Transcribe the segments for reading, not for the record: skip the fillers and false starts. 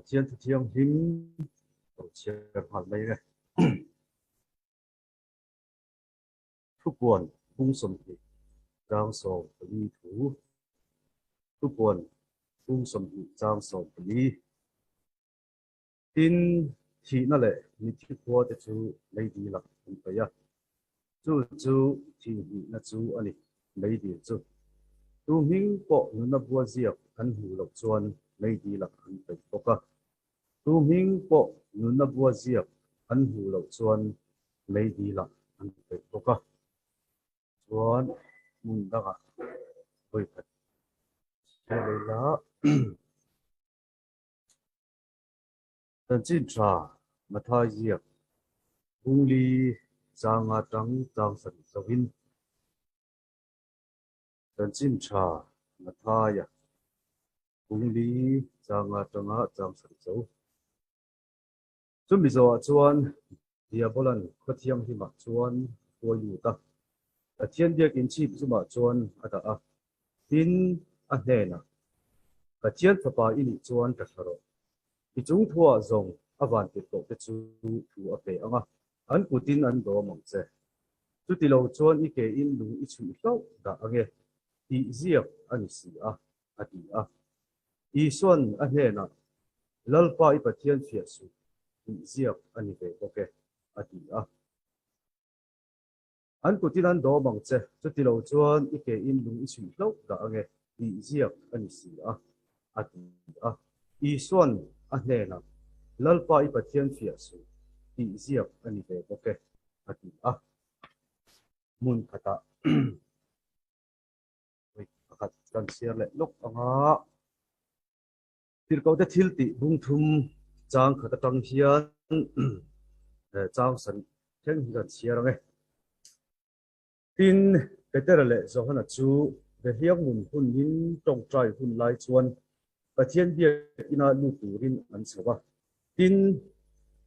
Chiên thì chiên hính chiên hoàn lấy này thuốc buồn bung sầm thì giang sổ lý thủ thuốc buồn bung sầm thì giang sổ lý tin thì nó lệ như chiếc qua để chú lấy đi là không phải à chú thì nó chú anh lấy đi chú tu minh bộ nó bua diệt anh hủ lộc chuan lấy đi là không phải bốc à tu minh bộ nó bua diệt anh hủ lộc chuan lấy đi là không phải bốc à chuan mun daga hơi thật thế này là tận chính trà mà thay diệt bung ly giang ngà trắng giang sần sầu hin tận chính trà mà thay bung ly giang ngà trắng giang sần sầu chuẩn bị rồi chuan dia bolan có thiam hi mà chuan tua yu ta a thiên dia kinh chi chu mà chuan ata a tin a hne na ka chian fa pa ini chuan ka tharo i chung thua zong awan ti to te chu thu a pe anga an putin an do mong che chu ti lo chuan i ke in lu i chu hlo da ange i ziak ani si a ati a i son a hne na lalpa i pathian phia su i ziak ani ve poke ati a an putin an do mong che chu ti lo chuan i ke in lu i chu hlo da ange i ziak ani si a ati a i son a hne na lalpa i pathian phia su i ziak ani ve poke ati a mun khata khat kan siar le lok anga tir ko te thil ti bung thum chang khata tang hian chang san theng hi kan siar ange tin peter le zo hana chu ve hiang mun hun nin tong trai hun lai chuan pathian bia ina lu turin an chawa tin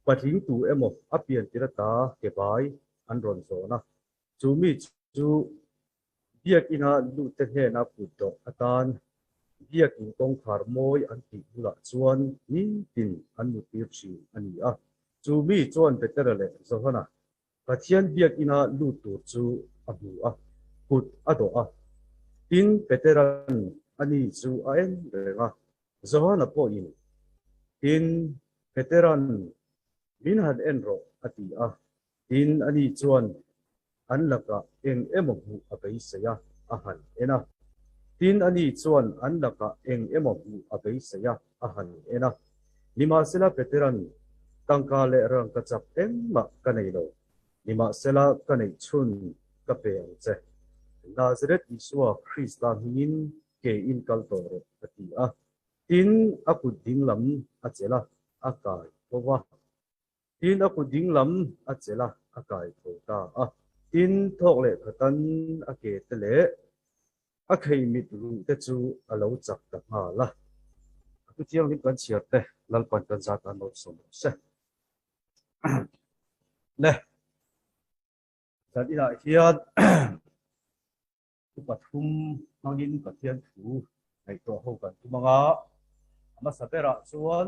pathing tu emo apian tirata ke bai an ron zo na chu mi chu biak ina lu te he na pu to atan biak in tong khar moi an ti hula chuan nin tin an mu tir chi ani a chu mi chuan peter le zo hana pathian biak ina lu tu chu abu a put ado a tin veteran ani chu a en renga zo hana po in tin veteran min had en ro ati a tin ani chuan an laka eng emo hu abai saya a han ena tin ani chuan an laka eng emo hu abai saya a han ena lima sela veteran tangka le rang ka chap em ma ka nei lo lima sela ka nei chun ka pe ang che Nazareth Isua Christa hingin ke in kal to ro ati a tin aku ding lam a chela a kai wa tin aku ding lam a chela a kai to ta a tin thok le khatan a ke te le a khei mit ru te chu a lo chak ta ha la tu chiang ni kan chiar te lal pan kan za ta no som se le jadi la hian tu pathum mangin pathian thu ai to ho kan tu manga ama sapera chuan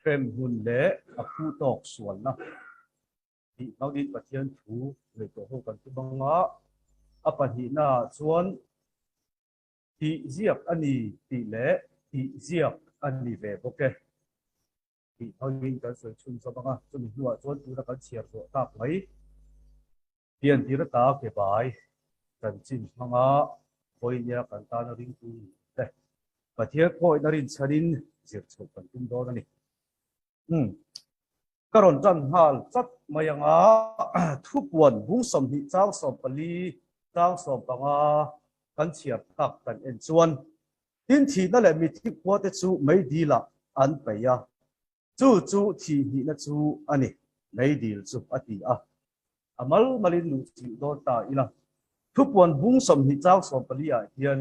frem hun le a khu tok suan na hi mangin pathian thu ai to ho kan tu manga apa hi na chuan ti ziak ani ti le ti ziak ani ve boke ti mangin kan soi chun so manga chu mi nuwa chuan tu na kan chiar zo tak mai pian ti ra ta ke bai kan chin manga poi nia kan ta na ring tu te pathian poi na rin chanin zir chok kan tum do na ni karon chan hal chat mayanga thu puan bung som hi chang som pali chang som panga kan chiap tak kan en chuan tin thi na le mi thi kwa te chu mai di la an pe ya chu thi hi na chu ani mai dil chu ati a amal malin lu chi do ta ila thu puan bung som hi chang som pali a hian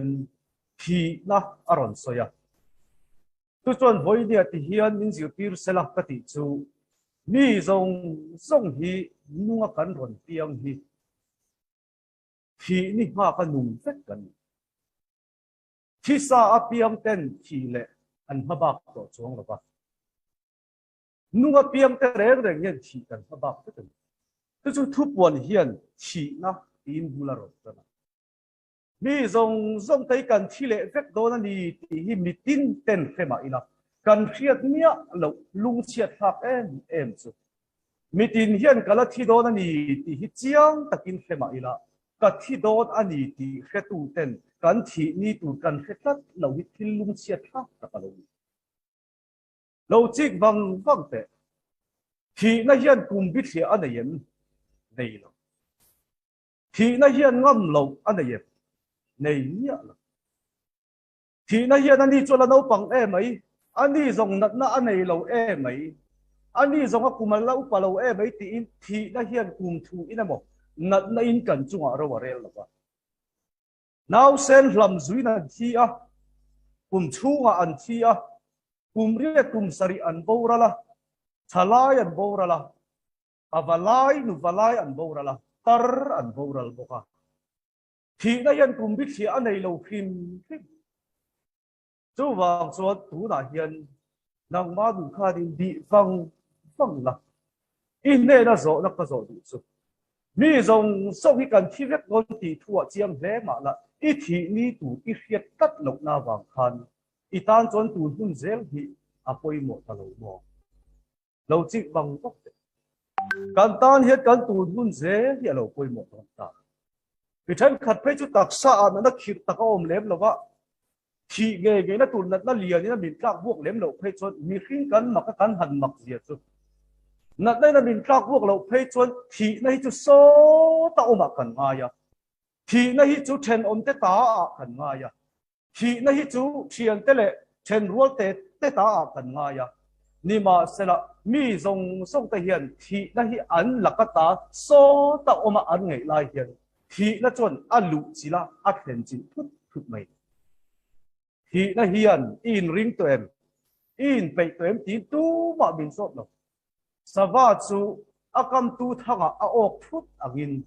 thi na aron soya tu chuan voi dia ti hian min zir tir sela ka ti chu mi zong hi nunga kan ron piang hi thi ni ha ka nung vet kan thi sa apiang ten thi le an mabak to chuang lova nunga piang te reng reng yen thi kan mabak te tu chu thu puan hian thi na in bula ro ta mi zong zong tay kan thi le vek do na ni ti hi mi tin ten khema ina kan khiat nia lo lung chiat hak em chu mi tin hian kala thi do na ni ti hi chiang takin khema ila ka thi do ani ti khetu ten kan thi ni tu kan khetlat lo hi thil lung chiat hak ta ka lo chik wang wang te thi na hian kum bi thia anayem nei lo thi na hian ngam lo anayem nei nia lo thi na hian ani chola no pang mai ani zong nat na anei lo mai ani zong a kumal lo pa lo mai ti in thi na hian kum thu in amo nat na in kan chunga ro warel lo ba now sen hlam zui na thi a kum chunga an thi a kum ria kum sari an borala thalai an borala avalai nu valai an borala tar an boral boka thi na hian kum bi thi anei lo khim chú vàng số tú na hiền nang ma du kha din bị phăng phăng là in này nó rõ nó có rõ đủ số mi dòng sau khi cần thi viết ngôn thì thua chiang lẽ mà là ít thì ni tu ít viết tất lộc na vàng khan ít tan chọn tu hun zel thì apoi một ta lâu mò lâu chỉ bằng tóc cần tan hết cần tu hun zel thì lâu apoi một ta vì thế khát phải chút đặc sa nó khít đặc ôm lém là vậy thì nghe nó tụt nó liền nó mình trắc buộc lém lậu phê chuột mi khinh cắn mà các cắn hằn mặc diệt chứ nãy đây là mình trắc buộc lậu phê chuột thì nó hít chút số tao mà cần ngay à thì nó hít chút chen ôm tê tá à cần ngay à thì nó hít chút chen tê lệ chen ruột tê tá à cần ngay à nhưng mà sẽ là mi dùng sông tây hiền thì nó hít ăn là cái tá số tao mà ăn ngày lai hiền thì nó chuẩn ăn lụ chỉ là ăn hiện chỉ phút mày thì nó hiền in ring to em in pe to em tin tu ma bin sot lo sawa chu akam tu thanga a ok phut agin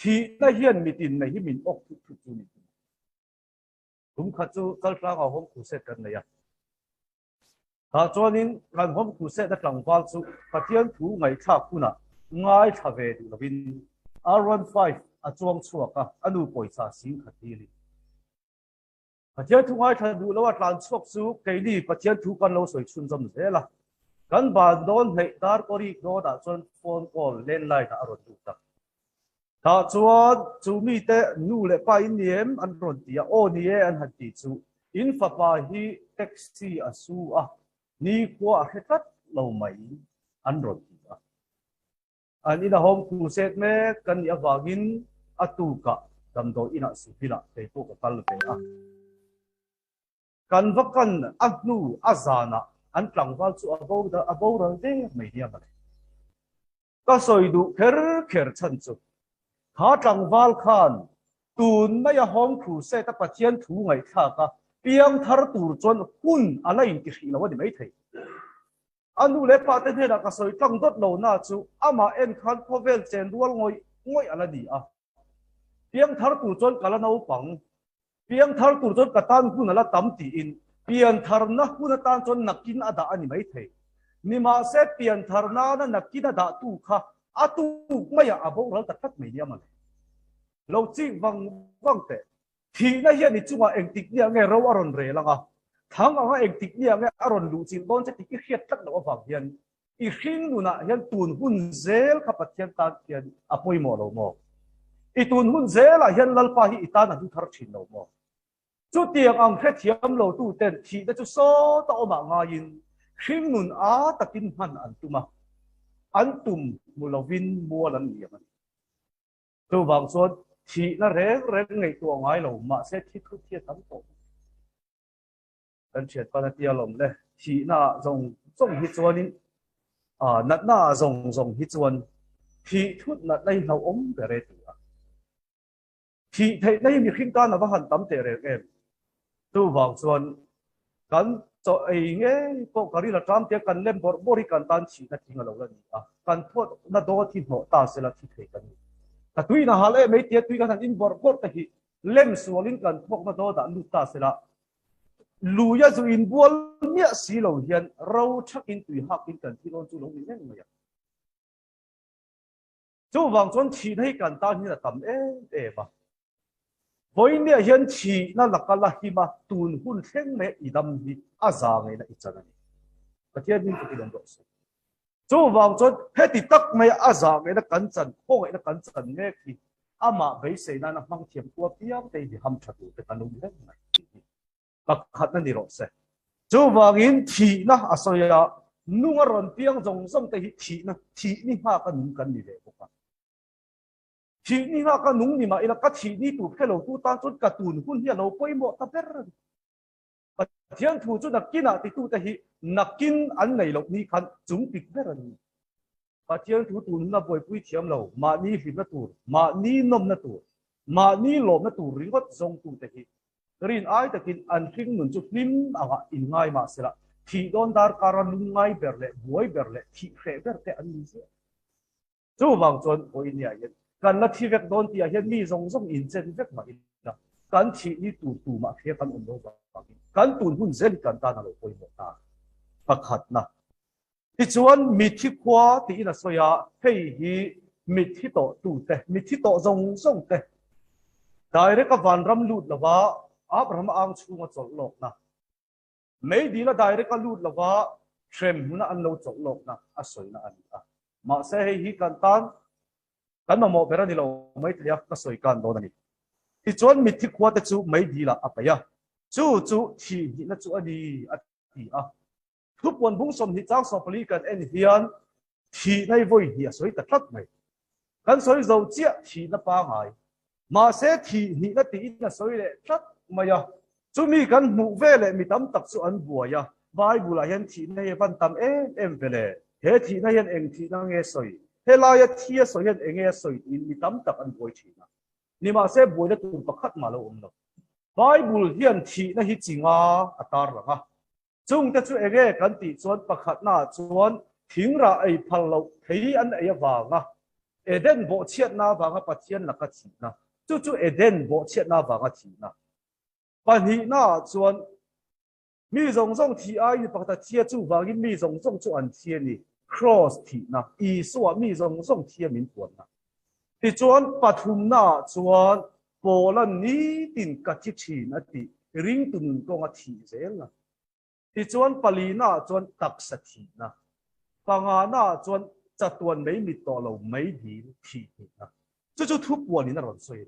thì nó hiền mi tin này hi min ok phut chu ni tum kha chu kal tla ga hom khu set kan ya ha chuanin kan hom khu set da tlang wal chu pathian thu ngai tha kuna ngai tha ve du lovin R15 a chuang chuaka anu poisa sing khatili pathian thu ngai tha du lo wa tlan chuak chu keili pathian thu kan lo soi chun jam zela kan ban don hei dar kori do da chon phone call landline a ron tu ta ta chuan chu mi te nu le pa in niem an ron tia o ni e an han ti chu in fa pa hi taxi a su a ni kwa a hetat lo mai an ron ti a an ina home khu set me kan ya wagin atu ka dam do ina si pila te po ka tal te a kan vakan agnu azana an tlangwal chu abo ral de mai dia ba ka soi du kher chan chu ha tlangwal khan tun mai a hom khu se ta pathian thu ngai tha ka piang thar tur chon hun alai ti hri lo ni mai thei anu le pa te da ka soi tlang dot lo na chu ama en khan khovel chen rual ngoi ala di a piang thar tur chon kala no pang piang thar tur chon katan hun ala tam ti in pian thar na hun tan chon nakin ada ani mai thei ni ma se pian thar na nakin ada tu kha atu maya abo ral ta tak mai dia ma lo chi wang te thì na hian ni chunga eng tik nia nge ro aron re langa thang anga eng tik nia nge aron lu chin don che tik khiat tak lo awang hian i hring nu na hian tun hun zel kha pathian ta hian apoi mo lo mo i tun hun zel a hian lalpa hi itana du thar thin lo mo chu tiang ang khe thiam lo tu ten thi da chu so ta oma nga in hring nun a takin han an tuma an tum mulovin mualan liam tu wang son thì nó rẽ ngày tua ngay lầu mà sẽ thiết thức thiết thắng tổ anh chuyện con là tia lồng đây thì na dùng hít chuan nát na dùng hít chuan thì thuốc nát đây nào ống để rẽ tụi thì thấy đây mình khinh can là vẫn hẳn tắm tệ rẽ em tu vào chuan cắn cho ấy nghe có cái là tram tiếc cần lên bori cần tan chỉ là chỉ là lầu lên cần thuốc nó đó thì họ ta sẽ là thì thấy cần tuy là hà lệ mấy tiết tuy là thằng in bor bor thì lem sualin kan thok ma do da lu ta sela luya zu in bual nia si lo hian ro thak in tui hak in kan thi lon chu lo ni neng ma ya chu wang chuan thi nei kan ta ni la tam e ba voi nia hian thi na lakala hi ma tun hun thleng me idam hi aza ngai na ichana ni pathian min ti lon do se chu wang chuan heti tak mai aza ngai na kan chan kho ngai na kan chan nge ki ama bei se na na mang thiam tua piam te hi ham thatu te kan lu neng mai pakhat na ni ro se chu wangin thi na asoya nunga ron piang jong som te hi thi na thi ni ha ka nung kan ni le boka thi ni ha ka nung ni ma ila ka thi ni tu phelo tu ta chut ka tun hun hi lo poi mo ta per pathian thu chu nakina ti tu te hi nakin an nei lo ni khan chung pik ber ani pathian thu tun na poi pui thiam lo ma ni hi na tur ma ni nom na tur ma ni lom na tur ringot jong tu te hi rin ai takin an thing nun chu hlim anga in ngai ma sela thi don dar karan lung ngai berle buai berle thi khe ber te an ni se chu wang chon oi nia yen kan la thi vek don ti a hian mi zong zong in chen vek ma in na kan thi ni tu ma khe kan on lo ba kan tun hun zen kan ta na lo poi mo ta pakhat na ti chuan mi thi khwa ti in a soya hei hi mi thi to tu te mi thi to zong zong te direct ka van ram lut lawa Abraham ang chunga chol lok na mấy đi là direct ka lut lawa threm na an lo chol lok na asoi na ani a ma se hei hi kan tan kan mo bera ni lo mai tlia ka soi kan do na ni ti chuan mi thi khwa te chu mấy đi la apaya chu thi hi na chu ani ati a thu pon bung som hi chang so pali kan en hian thi nei voi hi soi ta thak mai kan soi zo chia thi na pa ngai mà sẽ thì ni na ti na soi le thak mai ya chu mi kan mu ve le mi tam tak chu an bua ya bible hian thi nei van tam em vele he thi na hian eng thi na nge soi he la ya thi soi hian enge soi in mi tam tak an boi thi na ni ma se boi na tu pakhat ma lo no bible hian thi na hi chinga atar la ha chung te chu enge kan ti chuan pakhat na chuan thing ra ai phal lo thei an ai wa nga eden bo chiat na wa nga pathian la ka chi na chu eden bo chiat na wa nga chi na pani na chuan mi zong zong thi ai ni pakta chia chu wangin mi zong zong chu an chia ni cross thi na i suwa mi zong zong chia min puan na ti chuan pathum na chuan polan ni tin ka chi chi na ti ring tun ko nga thi zel na ti chuan palina chuan tak sa thi na panga na chuan chatuan mấy mi to lo mấy di thi na chu thu puan ni na ron soi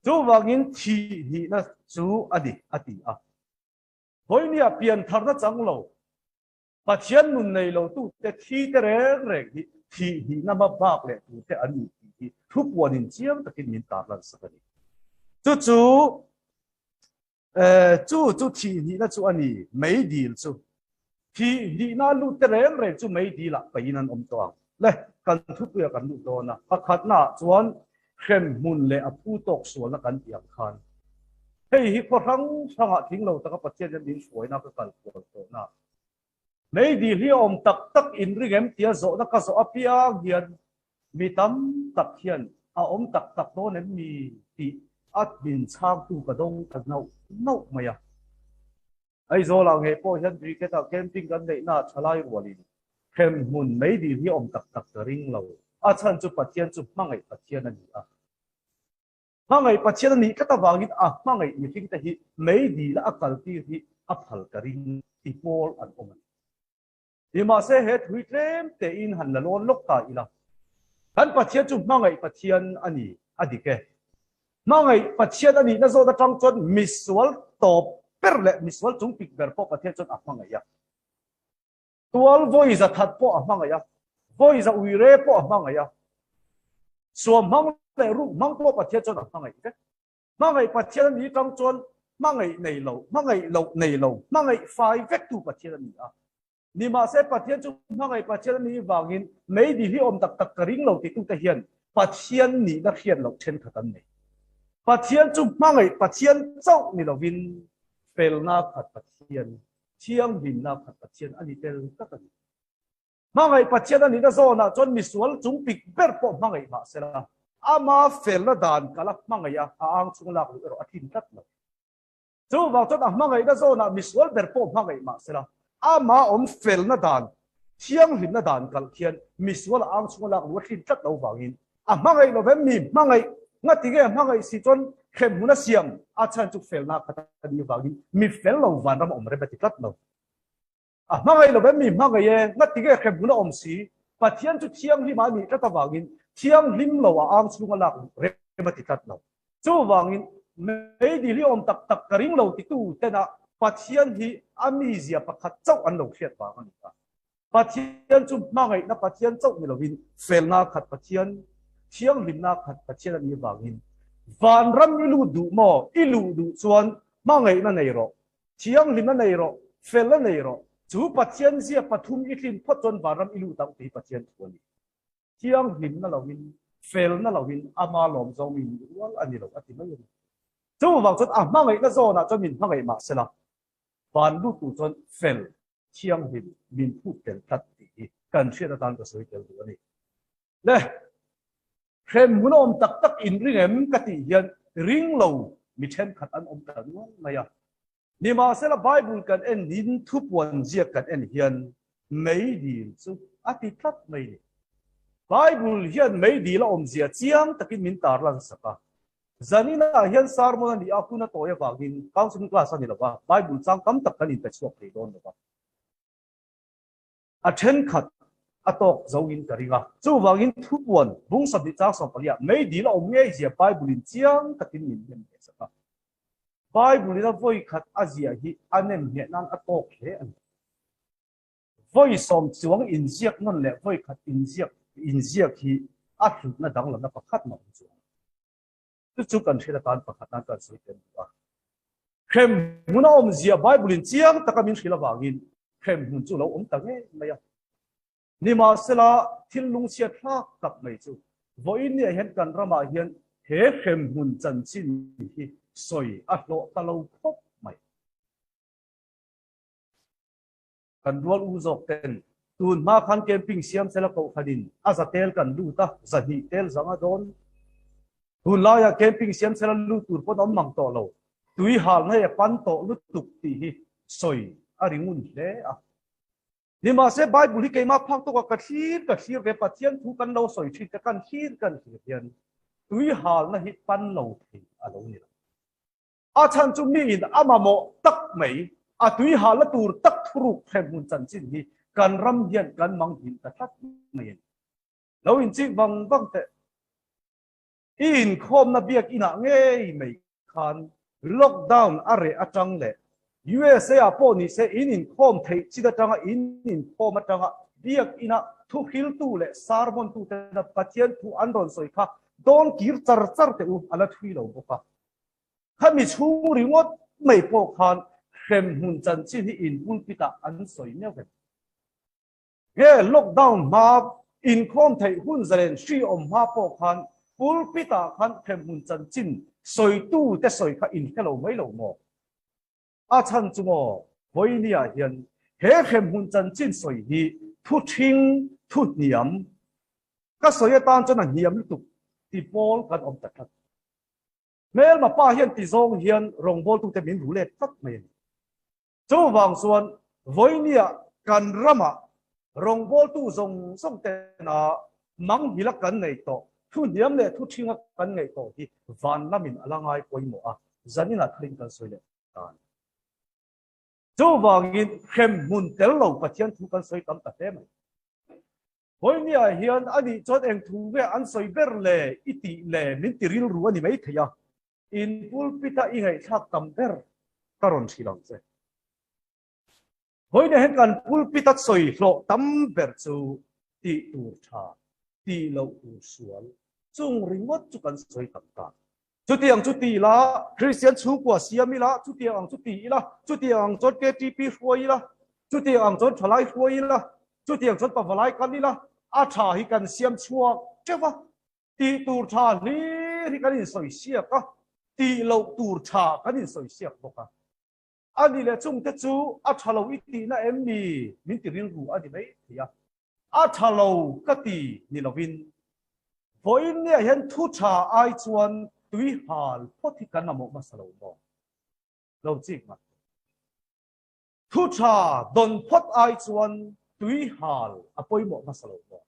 chu wangin thi ni na chu ati a hoi nia pian thar na chang lo pathian nun nei lo tu te thi te reng thi hi na ma bak le tu te ani hi thu puan in chiang takin min tar lan sakani chu thi ni na chu ani mấy dil chu thi hi na lu te reng chu mấy di la painan om to le kan thu pu kan lu do na pakhat na chuan khem mun le a pu tok sual na kan tiang khan hei hi ko rang thing lo ta ka pathian din suai na ka kal ko to na mấy di hi om tak in ringem tia zo na ka zo apia hian mi tam tak hian a om tak do ne mi ti at bin chang tu ka dong ka nau maya ai zo la nge po hian ri ke ta camping kan nei na thalai walin khem mun mấy di hi om tak ring lo a chan chu pathian chu mangai pathian ani a mangai pathian ani ka ta wangin a mangai mi thing ta hi mấy di la akal ti hi a phal ka ring ti pol an om i ma se he thui tlem te in han la lon lok ta ila han pathian chu mangai pathian ani adike mangai pathian ani na zo da tang chon miswal top per le miswal chung pik ber po pathian chon a mangai ya tual voi za that po a mangai ya voi za uire po a mangai ya so mang le ru mang po pathian chon a mangai ke mangai pathian ni tang chon mangai nei lo mangai fai vek tu pathian ni a ni ma se pathian chu mangai pathian ni wangin mấy di hi om tak ka ring lo ti tu ta hian pathian ni na hian lo chen khatan nei pathian chu mangai pathian chau ni lo win pel na khat pathian chiang bin na khat pathian ani tel tak ani mangai pathian ani na zo na chon mi sual chung pik ber po mangai ma se la ama fel na dan kala mangaya ang chung lak ro athin tat lo chu wa chot mangai da zo na miswal ber po mangai ma sela ama fel na dan thiang lim na dan kal khian miswal ang chung lak ro athin tat lo wangin mangai lo vem mi mangai ngati ge mangai si chon khem huna siam chan chu fel na khata ni wangin mi fel lo van ram re beti tat lo mangai lo vem mi mangai ye ngati ge khem huna si pathian chu thiang hi ma mi ta wangin thiang lim lo ang chung lak re beti tat lo chu wangin mấy đi liom tập tập cái ring lâu thì tu tên là phát hiện thì amnesia bắt khát châu ăn lâu thiệt vào anh ta phát hiện chúng mang cái nó phát hiện châu mình là vin fel na khát phát hiện thiang lim na khát phát hiện là như vậy van ram ilu du mo ilu du chuan mang cái nó này rồi thiang lim nó này rồi fel nó này rồi chú phát hiện gì phát thum ít linh phát chuan van ram ilu tao thì phát hiện chuan thiang lim nó là vin fel nó là vin ama lom zong mình anh đi đâu anh đi mấy chú vào chốt mang cái zo na cho mình mang cái mà xem nào van lu tu chọn fel chiang hin min thu tel tat ti cần chuyện là tan cái sợi tel đó này nè khen muốn ôm tắc tắc in ring em cái gì hiện ring lâu mi chen khát ăn ôm tắc này à nhưng mà sẽ là Bible cần en nín thu buồn giết cần en hiện mấy đi chú ati tắc mấy đi Bible hiện mấy đi là ôm giết chiang tắc in min tar lang saka zanina hian sarmon ni akuna toya wagin counseling class ani lawa Bible chang kam tak kanin pe chok te don lawa a then khat atok zongin karinga chu wagin thupuan bung sabi chang som palia mei di la omnge je Bible in chiang takin min hem saka Bible la voi khat azia hi anem he nan atok he an voi som chuang in ziak non le voi khat in ziak hi a thut na dang la na pakhat ma chu chú cần sẽ là tan bạc tan cần suy tiền quá khem muốn ôm gì Bible chiang ta cái mình chỉ là vàng khem muốn chú lâu ôm tang ấy mày à nhưng mà sẽ là thiên lung xe khác tập mày chú với này hiện cần ra mà hiện thế khem muốn chân chính thì soi lộ ta lâu khóc mày cần đuôi u dọc tên tuần ma khăn camping xiêm sẽ là cậu khadin azatel cần lu ta zahi tel zanga don hun la ya camping siam sela lu tur po dom mang to lo tui hal na ya pan to lu tuk ti hi soi aringun le a ni ma se Bible hi ke ma phak to ka thir ve pathian thu kan lo soi thi ka kan thir hian tui hal na hi pan lo thi a lo ni a chan chu mi in amamo tak mai a tui hal la tur tak thuruk phem mun chan chin hi kan ram hian kan mang hin ta thak mai lo in chi wang te in khom na biak ina nge mai khan lockdown are atang le USA apo ni se in khom thei chi da tanga in khom atanga biak ina thu hil tu le sarmon tu te na pathian thu andon soi kha don kir char te u ala thui lo boka khami chu ringot mai po khan khem hun chan chi ni in bul pita an soi ne ve ge lockdown ma in khom thei hun zaren shi om ma po khan bul pita khan khem hun chan chin soi tu te soi kha in hello mai lo mo a chan chu mo hoi ni a hian he khem hun chan chin soi hi thu thing thu niam ka soi tan chan a niam tu ti pol kan om ta khat mel ma pa hian ti zong hian rong bol tu te min ru le tak mai chu wang suan voi ni a kan rama rong bol tu zong song te na mang hi la kan nei to thu niam le thu thinga kan ngei to hi van lamin alangai poimo a zanina thling kan soi le tan chu wangin khem mun tel lo pathian thu kan soi kam ta te mai hoi ni a hian ani chot eng thu ve an soi ber le iti le min tiril ru ani mai thaya in pulpita i ngai thak tam ber karon thilang che hoi ne hen kan pulpita soi hlo tam ber chu ti tur tha ti lo u sual chung ringot chu kan soi tam ta chu ti la Christian chu kwa siami la chu ti la chu tiang chot KTP huai la chu tiang chot thalai huai la chu tiang chot pawalai kan ni la a tha hi kan siam chuak chewa ti tur tha li hi kan in soi sia ka ti lo tur tha kan in soi sia boka ani le chung te chu a thalo i ti na em ni min ti ring ru ani mai ya a thalo ka ti ni lovin voi nia hian thu tha ai chuan tui hal phothi kan amo masalo mo lo chik ma thu tha don phot ai chuan tui hal apoi mo masalo mo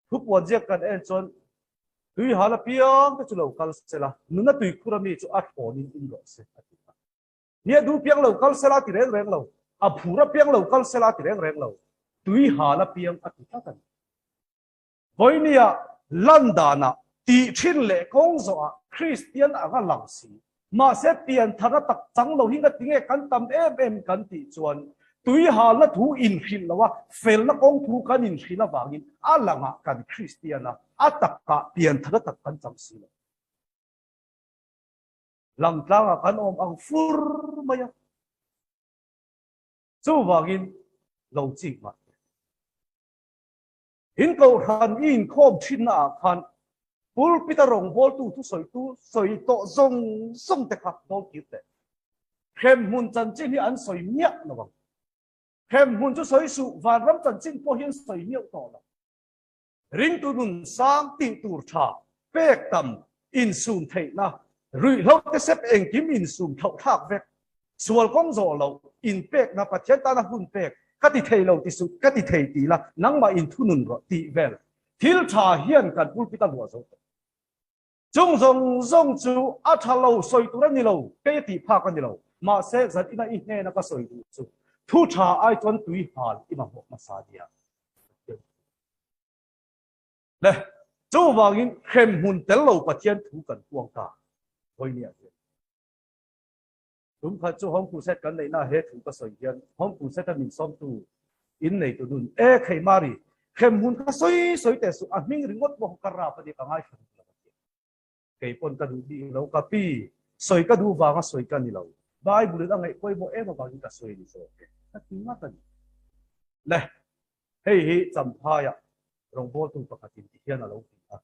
thu project kan en chuan tui hal piang te chulo kal sela nuna tui khurami chu at onin in lo se nia du piang lo kal sela ti reng reng lo a phura piang lo kal sela ti reng reng lo tui hal piang ati ta kan voi nia landana ti thin le kong zo a Christian anga lang si ma se pian thara tak chang lo hinga tinge kan tam em kan ti chuan tui hal na thu in khil lawa fel na kong thu kan in khila wangin alanga kan Christiana ataka pian thara tak kan chang si lang tlanga kan om ang fur maya chu wangin lo chi ma in ko khan in khom thin na khan pul pitarong bol tu soi to zong te kha bol ki te khem mun chan chin hi an soi nya na bang khem mun chu soi su van ram chan chin po hian soi nya to la ring tu nun sang ti tur tha pek tam in sum thei na rui lo te sep eng kim in sum thau thak vek sual kong zo lo in pek na pathian ta na hun pek ka ti thei lo ti su ka ti thei ti la nang ma in thunun ro ti vel thil tha hian kan pul pita lo zo chung zong chu a tha lo soi tu ra ni lo pe ti pha kan ni lo ma se zat ina I he na ka soi tu chu thu tha ai chon tui hal I ma ho ma sa dia le chu wangin khem hun tel lo pathian thu kan puang ta hoi nia chúng ta chú hong phụ set kan nei na he thu ka soi hian hong phụ set min som tu in nei tu dun e khei mari khem hun ka soi te su a ming ringot bo ka ra pa di ka ngai kei pon ka du di lo ka pi soi ka du wa nga soi ka ni lo bible da ngai koi bo e ma ba ka soi ni so ta ti ma ta le hei hi cham pha ya rong bo tu pa tin ti hian a lo ti a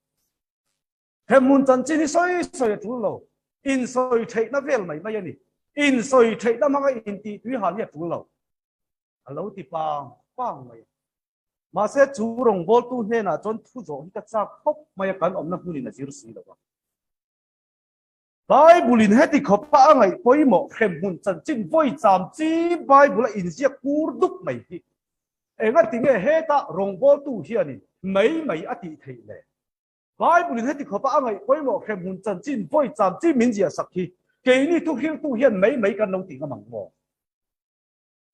khem hun chan chi ni soi tu lo in soi thei na vel mai mai ni in soi thei na ma in ti tui han ya tu lo a lo ti pang mai mà sẽ chủ động vô tu thế nào chọn thu dọn cái chắc khóc mà cái ông nó bulin là chỉ rồi đó. Bible hết thì khó pa ngày bôi mỏ khem hun chân chính voi chạm chi Bible in giặc cur đúc mày đi. Em nói tiếng hết ta rong vô tu hiền đi mấy ắt thì thấy lệ. Bible hết thì khó pa ngày bôi mỏ khem hun chân chính voi chạm chi mình gì sắc khi cái này tu hiền mấy cái nông tiếng mảng mỏ.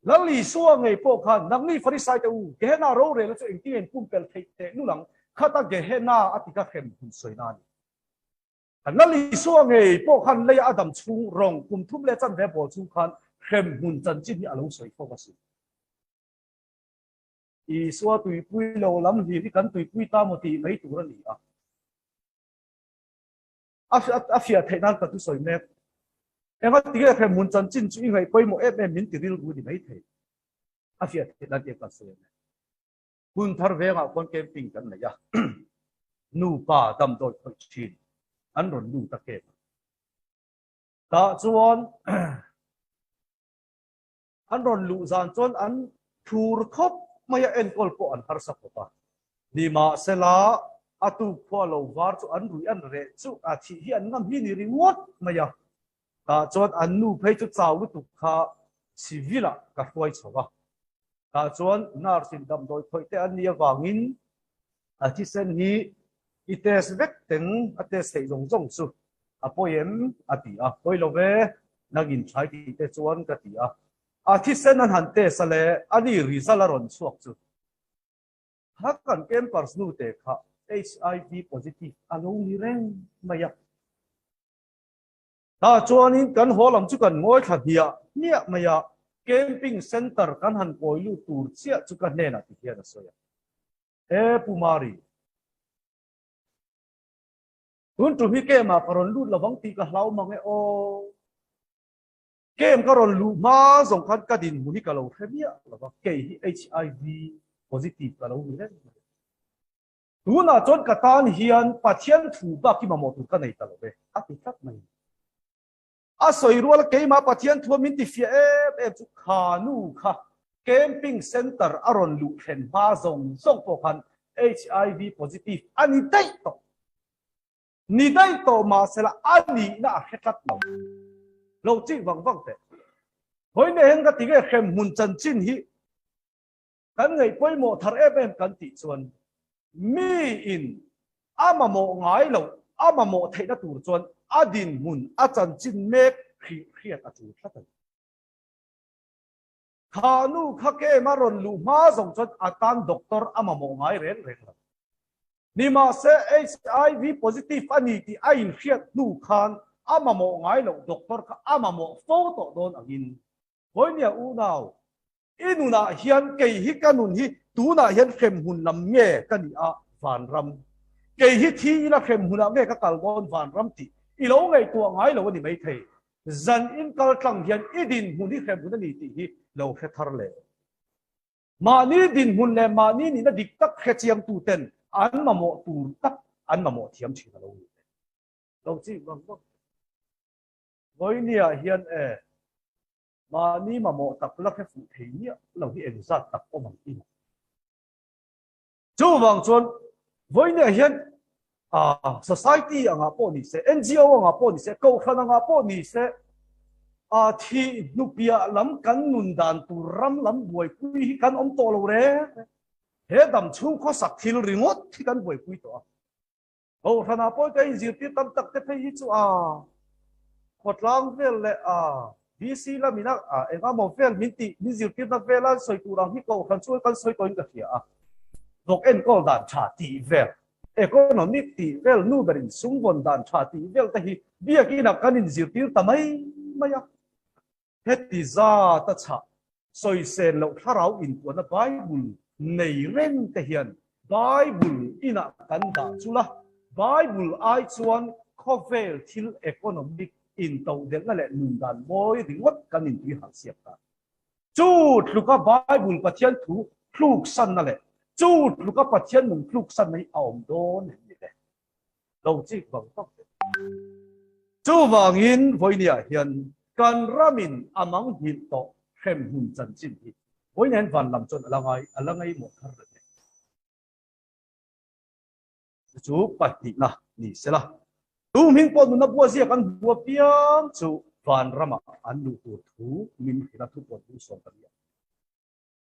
Lăng lì xua ngày bộ khăn nang ni Pharisai tu cái na rô rê là cho anh tiên cung pel thấy thế nu lăng khát ta cái na atika khem hun soi na ni nang lì xua ngày bộ khăn lấy Adam chung rong cùng thum lấy chân về bộ chung khăn khem hun chân chín ni alo soi phô cái gì ý xua tùy quy lâu lắm thì cái tùy quy ta một tí mấy tuổi rồi à phía thấy nan ta tu soi mẹ em nói tiếng cái muốn chân chính chú ý ngày quay một em mình tự nhiên đi mấy thế, à phía thì là cái cái gì hun thar về ngạo con camping cái này ya, nu pa đâm đôi thôi chín, anh rồi nu ta kẹp, ta chuan, anh rồi lu gian chuan anh thur khóc mày anh call po anh har sắc pa, đi mà sẽ là atu follow var chu anh rui anh re chu à thì hiện ngam hi ni reward mày ya ta chuan an nu phei chu chau lu tu kha civila ka huai chowa ta chuan nar sin dam doi khoi te an nia wangin a thi sen hi ites vek teng ate sei jong jong chu a poem ati a poi lo ve nagin thai ti te chuan ka ti a thi sen an han te sale ani result ron chuak chu ha kan kem pars nu te kha HIV positive alo ni reng maya ta chuan in kan holam chu kan ngoi thla hia nia maya camping center kan han koi lu tur chia chu kan ne na ti hian soya e pumari tun tu hi ke ma paron lu lawang ti ka hlau mang e o kem ka ron lu ma zong khan ka din mu hi ka lo themia lawa ke hi HIV positive ka lo ni le tu na chon ka tan hian pathian thu ba ki ma mo tu ka nei ta lo be a ti tak mai a soi rual ke ma pathian thu min ti fia chu kha nu kha camping center aron lu khen ma zong zong po khan HIV positive ani dai to ni dai to ma sela ani na hetat lo chi wang wang te hoi ne hen ka ti ge khem mun chan chin hi kan ngai poi mo thar em kan ti chuan mi in ama mo ngai lo ama mo thei na tur chuan adin mun a chan chin mek khiat a chu thatan khanu khake maron lu ma zong chuan atan doctor ama mo ngai ren ren ni ma se HIV positive ani ti a in khiat nu khan ama mo ngai lo doctor ka ama mo photo don agin hoi nia u naw inuna hian kei hi kanun hi tuna hian khem hun lam nge kani a van ram kei hi thi na khem hun nge ka kal don van ram ti i lo ngai tua ngai lo ni mai thei zan in kal tlang hian idin hun hi khem hun ni ti hi lo khe thar le ma ni din hun le ma ni ni na dik tak khe chiang tu ten an ma mo tur tak an ma mo thiam chi lo lo chi bang bang voi nia hian mà ni mà một tập là cái phụ thể nhá là cái ảnh sát tập có bằng tin chú vàng chuan với này hiện society ang apo ni se NGO ang apo ni se câu khăn ang apo ni se thì nupia lắm cắn nùn đàn tu ram lắm buổi quy cắn ông to lâu đấy hết đầm chung có sạc thil remote thì cắn buổi quy to câu khăn apo cái gì tiếp tâm tắc thế phải chú quật lang về lệ BC là mình em có một vel mình tị mình diệt tiếp là vel là soi tu rằng hít cầu khăn chuối khăn soi tôi cái gì đọc em có đàn trả tị vel em có nó nít tị vel nu berin sung vốn đàn trả tị vel tại vì bia kia nào cái mình diệt tiếp tao mấy hết thì ra ta trả soi sen lâu thà rau in của nó Bible này ren thể hiện Bible ina kan da chu la Bible ai chuan cover til economic in tàu đến là lệ nung đàn bôi thì ngất cái nhìn tuy hàng xiết ta chút lúc các Bible bắt thiên thủ lúc sân là lệ chút lúc các bắt thiên mùng lúc sân này ổn đô này như thế đầu chi bằng tóc chú vàng in với nia hiện cần ramin among hiện tổ khem hun chân chín hi với nên van làm chọn là ngay một thằng rồi chú bắt đi na đi sẽ là tu mình có nuna bua gì kan bua piang chu van rama an lu tu thu min hila thu ko tu so ta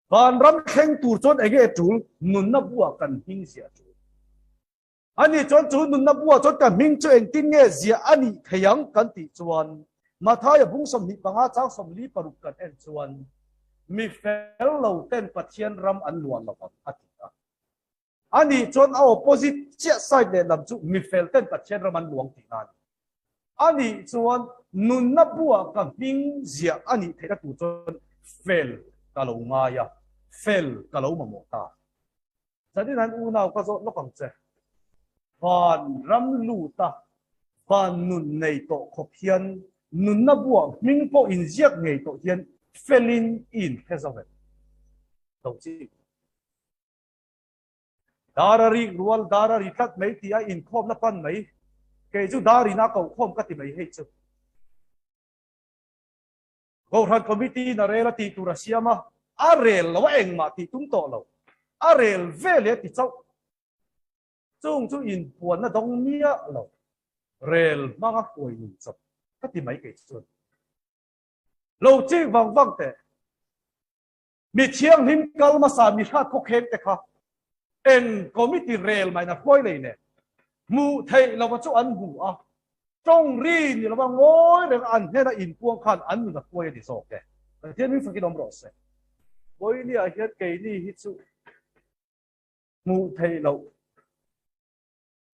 van ram kheng tur chon ege tu nuna bua kan hing sia chu ani chon chu nuna bua chon kan hing chu eng tin nge zia ani theyang kan ti chuan ma thaya bung som ni panga chang som li paruk kan en chuan mi fel lo ten pathian ram an luan lo at ani chon a opposite chia side le lam chu mi fel ten ka chen raman luang ti nan ani chuan nun na bua ka hing zia ani thera tu chon fel ka lo nga ya fel ka lo ma mo ta jadi nan u naw ka zo lo kang che van ram lu ta van nun nei to khop hian nun na bua hing po in ziak ngei to hian felin in hezavet to chi darari rual darari tat mấy tia in khom na pan mấy cái chú dari na cầu khom cái thì mấy hết chứ cầu thần committee na rela ti tu Russia mà arel lo eng mà ti tum to lo arel về le ti chau chung chú in buồn na dong nia lo rel mà ngắt quỳ nhìn chập cái thì mấy cái chuyện lâu chi vang vang te mi chiang him kal ma sa mi khat ko khem te kha en committee rail mai na khoi lei ne mu thei lo chu an bu a trong ri ni lo ngoi re an he na in puang khan an na khoi di so ke thiên mi fakidom ro se boi ni a hiat ke ni hi chu mu thei lo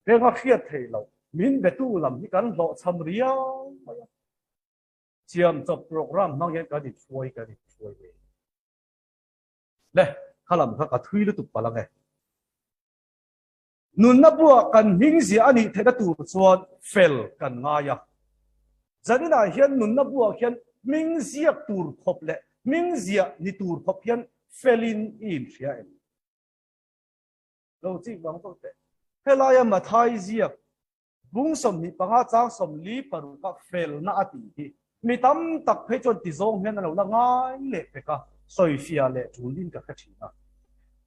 re nga khiat thei lo min be tu lam hi kan lo cham ria chiam chop program mang yan ka di phoi le khalam kha ka thui lu tu palang e nun na bua kan hing zia ani theda tur chuan fel kan nga ya zanina hian nun na bua hian ming zia tur khop le ming zia ni tur khop hian felin in ria em lo chi bang to te helaya ma thai zia bung som ni panga chang som li paru ka fel na ati hi mi tam tak phei chon ti zong hian lo la ngai le pe ka soi fia le tulin ka khathina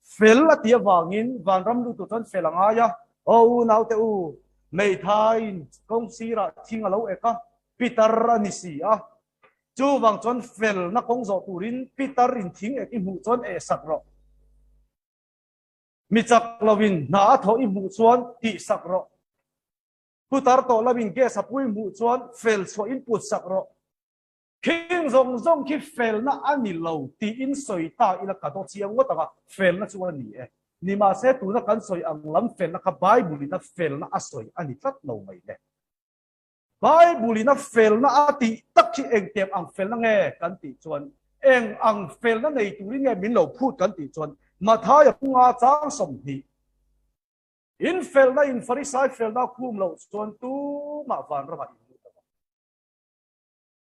fel là tia vangin van ram lu tu ton fel anga ya o nau te u mei thai kong si ra thing alo eka Peter anisi a chu wang chon fel na kong zo turin Peter in thing ek mu chon e sak ro mi chak lovin na tho i mu chon ti sak ro putar to lovin ge sapui mu chon fel so in put sak ro king zong zong ki fel na ani lo ti in soi ta ila ka to chiang wa ta fel na chuan ni e ni ma se tu na kan soi ang lam fel na ka bible na fel na asoi ani tat lo mai le bible na fel na ati tak chi eng tem ang fel na nge kan ti chuan eng ang fel na nei tu ri nge min lo phut kan ti chuan ma tha ya punga chang som hi in fel na in farisai fel na khum lo chuan tu ma van ra ma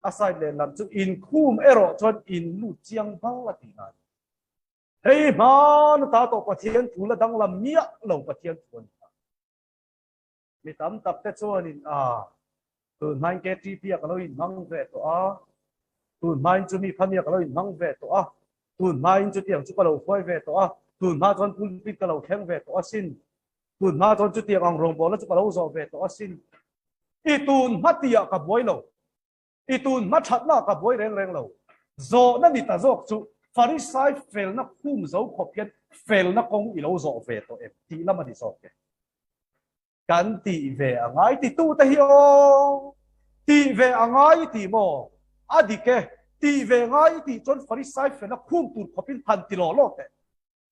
asai le lam chu in khum ero chuan in lu chiang bang la ti na hei man ta to pathian thu la dang lam mia lo pathian chuan mi tam tap te chuan in tu nine ke ti pia ka lo in mang ve to tu nine chu mi phamia ka lo in mang ve to tu nine chu tiang chu ka lo khoi ve to tu ma chuan pul pi ka lo kheng ve to sin tu ma chuan chu tiang ang rong bo la chu ka lo zo ve to sin I tun ma tia ka boi lo itun machat na ka boy reng reng lo zo na ni ta zok chu farisai fel na khum zo khopian fel na kong I lo zo ve to em ti lama ni zo ke kan ti ve angai ti tu ta hi o ti ve angai ti mo adike ti ve ngai ti chon farisai fel na khum tu khopin phan ti lo lo te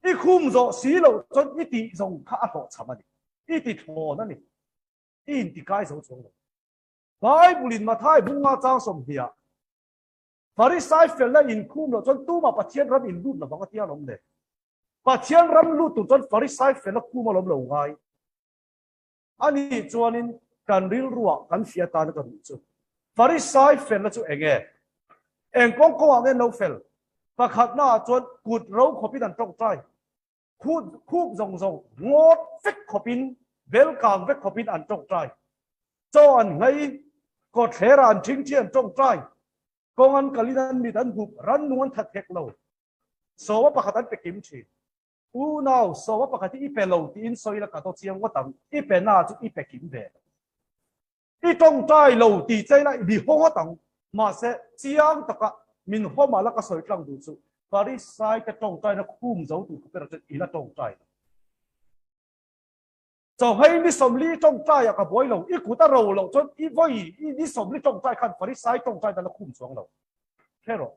I khum zo si lo chon I ti zong kha a to chamani I ti tho na ni in ti kai zo chong Bible in Mathai bunga chang som hia Farisai fel la in khum lo chon tu ma pathian ram in lut la bang tia lom de pathian ram lut tu chon Farisai fel la khum lom lo ngai ani chuan in kan ril ruwa kan fia ta na kan chu Farisai fel la chu eng kong ko ang no fel pakhat na chuan kut ro khopin an tong trai khut zong zong ngot fek khopin bel kang vek khopin an tong trai cho an ngai có thể là anh chính trị trong trai công an kalinan mi dan hụp ran nuan thật hek lâu so wa pakatan pe kim chi u nào so wa pakati I pe lâu tin soi la ka to chiang wa tang I pe na chu I pe kim ve I trong trai lâu ti chai lại đi ho tang mà sẽ chiang taka min ho ma la ka soi tlang du chu Farisai ka trong trai na khum zo tu pe ra I la trong trai cho hay ni som li trong trai ka boy lo I ku ta ro lo chon I voi I ni som li trong trai khan Farisai trong trai da la khum chuang lo kero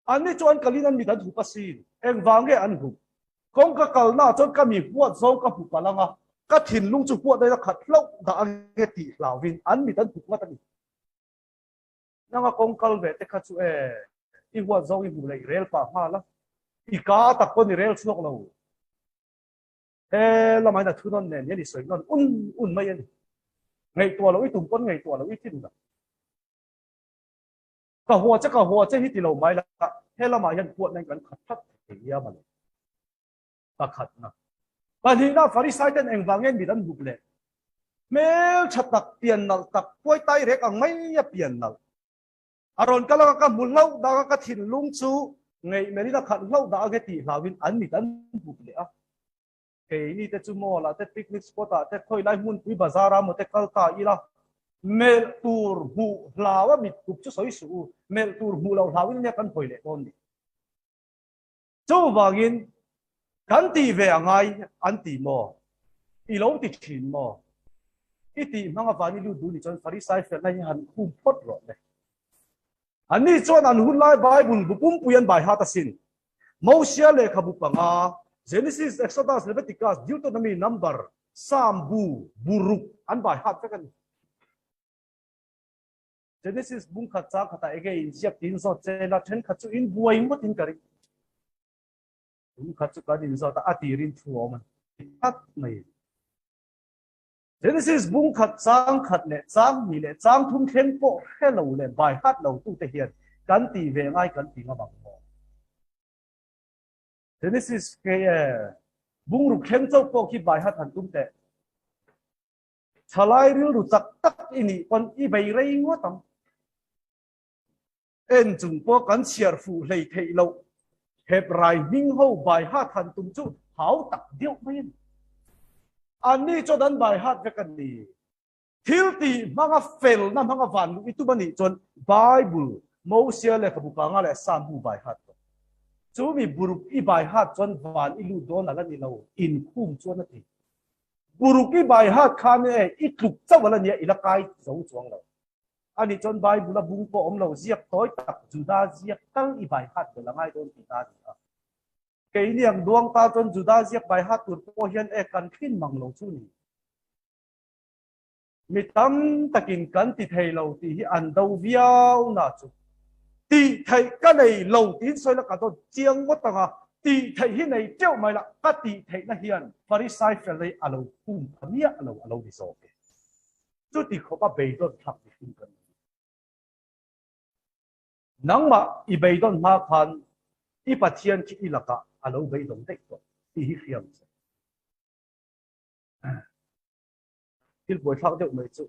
ani chuan kalinan mi dan hu pasin eng wange an hu kong ka kalna chon ka mi huat zong ka hu palanga ka thin lung chu huat dai la khat lo da ange ti lawin an mi dan hu ma ta ni nanga kong kal ve te kha chu I huat zong I hu le rel pa ma la I ka ta ko ni rel snok lo la mai na thu non ne ni soi non un mai ni ngai tua lo I tum pon ngai tua lo I tin da ka huwa che hi ti lo mai la he la mai yan huat nai kan khat that ya ma ka khat na ba ni na Farisai ten eng wangen mi dan buk le mel chatak pian nal tak poi tai rek ang mai ya pian nal aron kala ka mulau da ka thin lung chu ngai meri da khat lo da ge ti lawin an mi dan buk le a ke ni te chu mo la te picnic spot a te khoi lai mun pui bazara mo te kal ta I la mel tur hu lawa mit kup chu soi su mel tur hu lo lawin ne kan phoi le ton ni chu wangin kan ti ve angai an ti mo I lo ti thin mo I ti manga vani lu du ni chon Farisai fel lai han khum pot ro le ani chon an hun lai Bible bu pum puyan bai ha ta sin Moses le khabu panga Genesis Exodus Leviticus Deuteronomy Number Psalm buruk an bai ha ta kan Genesis bung khat cha khata again siap tin so che la then khat chu in buai mo tin kari bung khat chu ka din so ta atirin thuo man at mai Genesis bung khat le chang ni le chang thum khen po hello le bai hat lo tu te hian kan ti ve ngai kan ti ma bang mo Genesis ke bung ru khen chau po ki bai hat han tum te chalai ril ru chak tak ini kon I bai rei ngo tam en chung po kan chiar fu lei thei lo hẹp rai minh hậu bài hát thành tung chú hảo tặc điệu mấy anh đi cho đến bài hát về cái gì thiếu thì mang fail na mang van itu bani chon Bible Moses le kabu ka nga le sambu bài hát chú mi buruk i bài hát chon van ilu don ala ni lo in khum chon ati buruk i bài hát khan e i tluk chawala ni ila kai zo chuang lo ani chon Bible la bung po om lo ziak toy tak juda ziak kal i bài hát la ngai don ti ta cái niệm duang ta chon juda ziak bài hát tur po hian e kan khin mang lo chu ni mi tam takin kan ti thei lo ti hi an do viau na chu ti thei ka nei lo tin soi la ka to chiang wat tanga ti thei hi nei cheu mai la ka ti thei na hian Pharisai fel lei alo kum amia alo di so ke chu ti kho pa be don thap ti hin kan nang ma i be don ma khan i pathian ki ilaka alo be dong tek to ti hi khiam til boi thak deuh mai chu